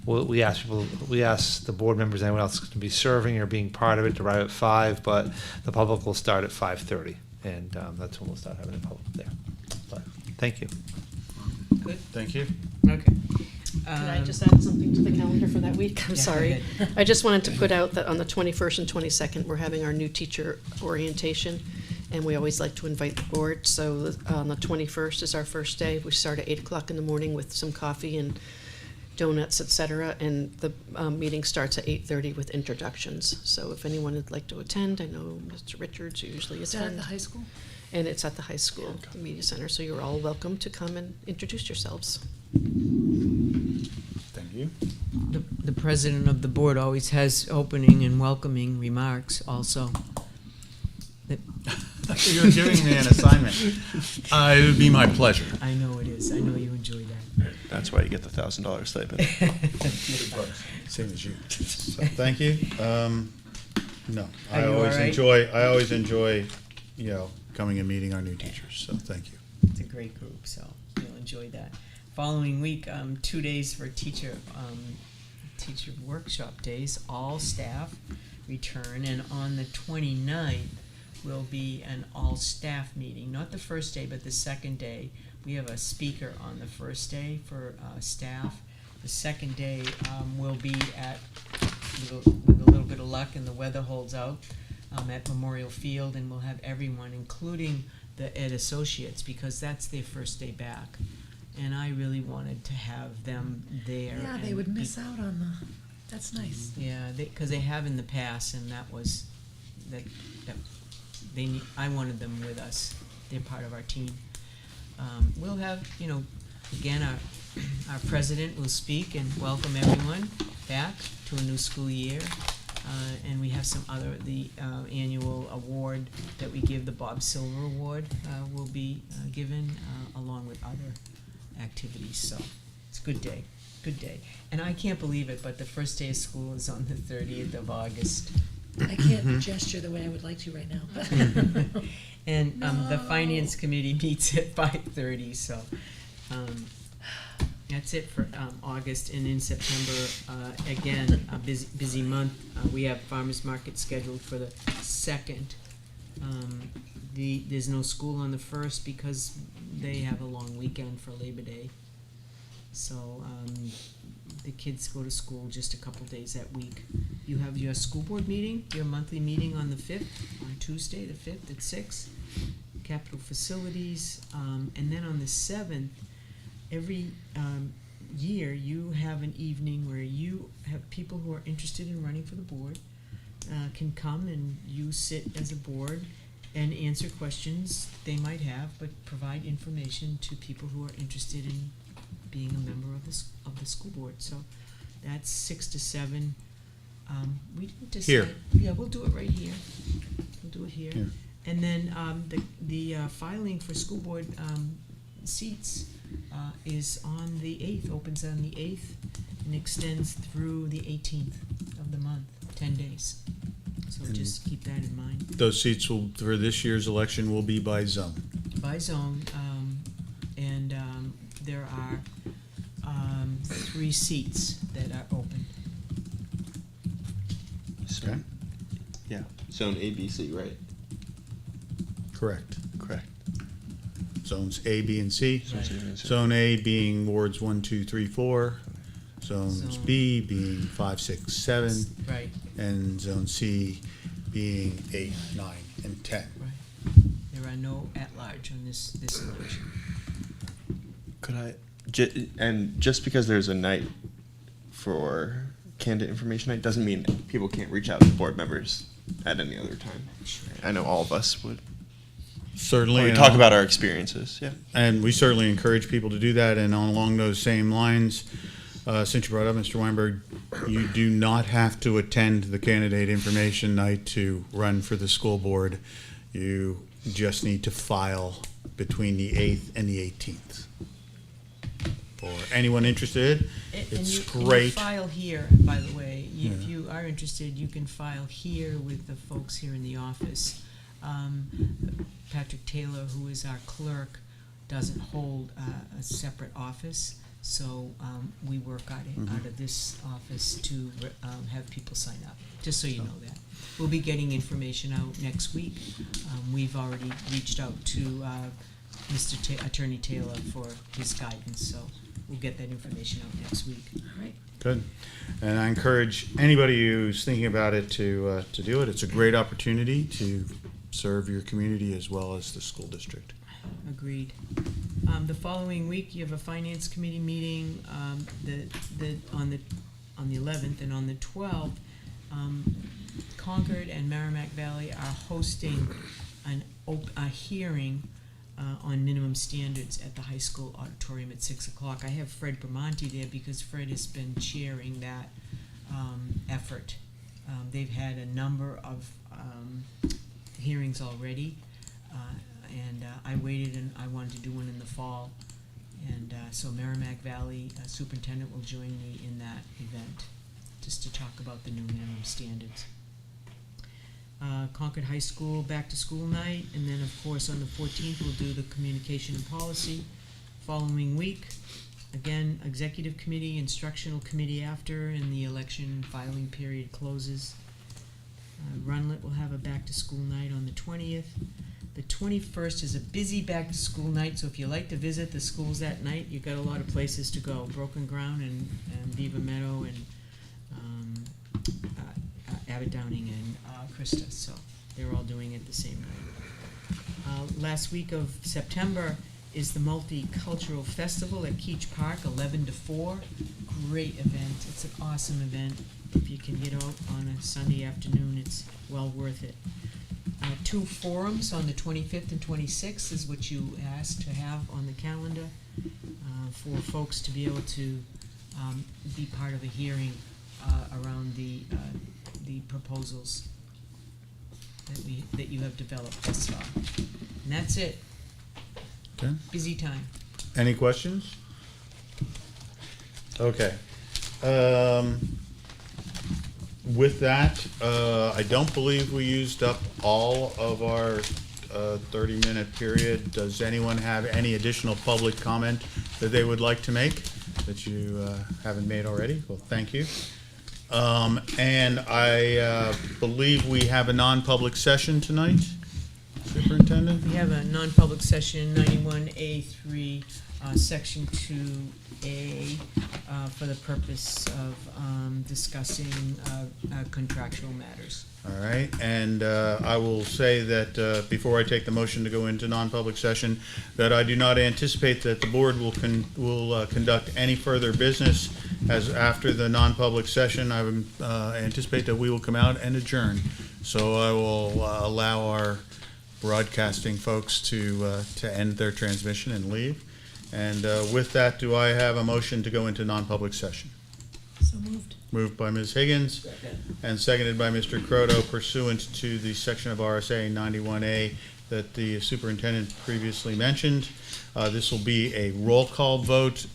We ask the board members, anyone else to be serving or being part of it, to arrive at 5, but the public will start at 5:30, and that's when we'll start having the public there. But thank you. Good. Thank you. Okay. Can I just add something to the calendar for that week? I'm Yeah, sorry. go ahead. I just wanted to put out that on the 21st and 22nd, we're having our new teacher orientation, and we always like to invite the board. So on the 21st is our first day. We start at 8 o'clock in the morning with some coffee and donuts, etc. And the meeting starts at 8:30 with introductions. So if anyone would like to attend, I know Mr. Richards usually Is that attends. at the high school? And it's at the high school, the media center, so you're all welcome to come and introduce yourselves. Thank you. The president of the board always has opening and welcoming remarks also. You're giving me an assignment. It would be my pleasure. I know it is. I know you enjoy that. That's why you get the $1,000 stipend. Same as you. So, thank you. No, Are you all right? I always enjoy, coming and meeting our new teachers. So thank you. It's a great group, so you'll enjoy that. Following week, 2 days for teacher workshop days. All staff return, and on the 29th will be an all-staff meeting. Not the first day, but the second day. We have a speaker on the first day for staff. The second day will be at, with a little bit of luck and the weather holds out, at Memorial Field, and we'll have everyone, including the Ed Associates, because that's their first day back. And I really wanted to have them there. Yeah, they and would be- miss out on that's nice. Yeah, because they have in the past, and that was, I wanted them with us. They're part of our team. We'll have, again, our president will speak and welcome everyone back to a new school year. And we have some other, the annual award that we give, the Bob Silver Award, will be given along with other activities. So it's a good day, good day. And I can't believe it, but the first day of school is on the 30th of August. I can't gesture the way I would like to right now, but. And the Finance Committee meets at 5:30, so that's it for August. And in September, again, a busy month. We have farmers market scheduled for the 2nd. There's no school on the 1st because they have a long weekend for Labor Day. So the kids go to school just a couple days that week. You have your school board meeting, your monthly meeting on the 5th, on Tuesday, the 5th at 6, Capitol Facilities, and then on the 7th, every year you have an evening where you have people who are interested in running for the board can come, and you sit as a board and answer questions they might have, but provide information to people who are interested in being a member of the school board. So that's 6 to 7. We didn't decide. Here. Yeah, we'll do it right here. We'll do it here. Here. And then the filing for school board seats is on the 8th, opens on the 8th, and extends through the 18th of the month, 10 days. So just keep that in mind. Those seats for this year's election will be by zone. By zone, and there are 3 seats that are open. Okay. Yeah, zone A, B, C, right? Correct. Correct. Zones A, B, and C. Zones A, B, and C. Zone A being wards 1, 2, 3, 4. Zones Zone- B being 5, 6, 7. Right, And zone C being 8, 9, and 10. right. There are no at-large on this election. Could I, and just because there's a night for candidate information night doesn't mean people can't reach out to board members at any other time. I know all of us would. Certainly. We and talk I'll- about our experiences, yeah. And we certainly encourage people to do that. And along those same lines, since you brought up Mr. Weinberg, you do not have to attend the candidate information night to run for the school board. You just need to file between the 8th and the 18th. For anyone interested, it's And you great. file here, by the way. If Yeah. you are interested, you can file here with the folks here in the office. Patrick Taylor, who is our clerk, doesn't hold a separate office, so we work out of this office to have people sign up, just so you know that. We'll be getting information out next week. We've already reached out to Attorney Taylor for his guidance, so we'll get that information out next week. All right. Good. And I encourage anybody who's thinking about it to do it. It's a great opportunity to serve your community as well as the school district. Agreed. The following week, you have a finance committee meeting, on the 11th, and on the 12th, Concord and Merrimack Valley are hosting a hearing on minimum standards at the high school auditorium at 6 o'clock. I have Fred Bramante there because Fred has been chairing that effort. They've had a number of hearings already, and I waited and I wanted to do one in the fall. And so Merrimack Valley Superintendent will join me in that event, just to talk about the new minimum standards. Concord High School back to school night, and then of course on the 14th we'll do the communication and policy. Following week, again, executive committee, instructional committee after, and the election filing period closes. Runlet will have a back to school night on the 20th. The 21st is a busy back to school night, so if you like to visit the schools that night, you've got a lot of places to go. Broken Ground and Beaver Meadow and Abbott Downing and Krista, so they're all doing it the same night. Last week of September is the Multicultural Festival at Keach Park, 11 to 4. Great event. It's an awesome event. If you can get out on a Sunday afternoon, it's well worth it. 2 forums on the 25th and 26th is what you asked to have on the calendar for folks to be able to be part of a hearing around the proposals that you have developed thus far. And that's it. Okay. Busy time. Any questions? Okay. With that, I don't believe we used up all of our 30-minute period. Does anyone have any additional public comment that they would like to make that you haven't made already? Well, thank you. And I believe we have a non-public session tonight, Superintendent? We have a non-public session, 91A3, Section 2A, for the purpose of discussing contractual matters. All right, and I will say that before I take the motion to go into non-public session, that I do not anticipate that the board will conduct any further business as after the non-public session. I would anticipate that we will come out and adjourn. So I will allow our broadcasting folks to end their transmission and leave. And with that, do I have a motion to go into non-public session? So moved. Moved by Ms. Higgins and seconded by Mr. Croto pursuant to the section of RSA 91A that the superintendent previously mentioned. This will be a roll call vote.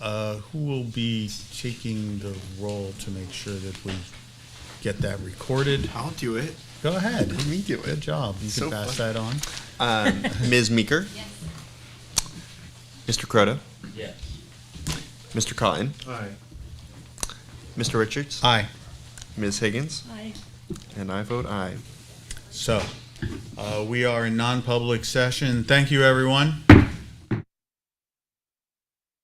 Who will be taking the roll to make sure that we get that recorded? I'll do it. Go ahead. Let me do it. Good job. You So can pass fun. that on. Ms. Meeker? Mr. Croto? Yes. Mr. Cotton? Aye. Mr. Richards? Aye. Ms. Higgins? Aye. And I vote aye. So, we are in non-public session. Thank you, everyone.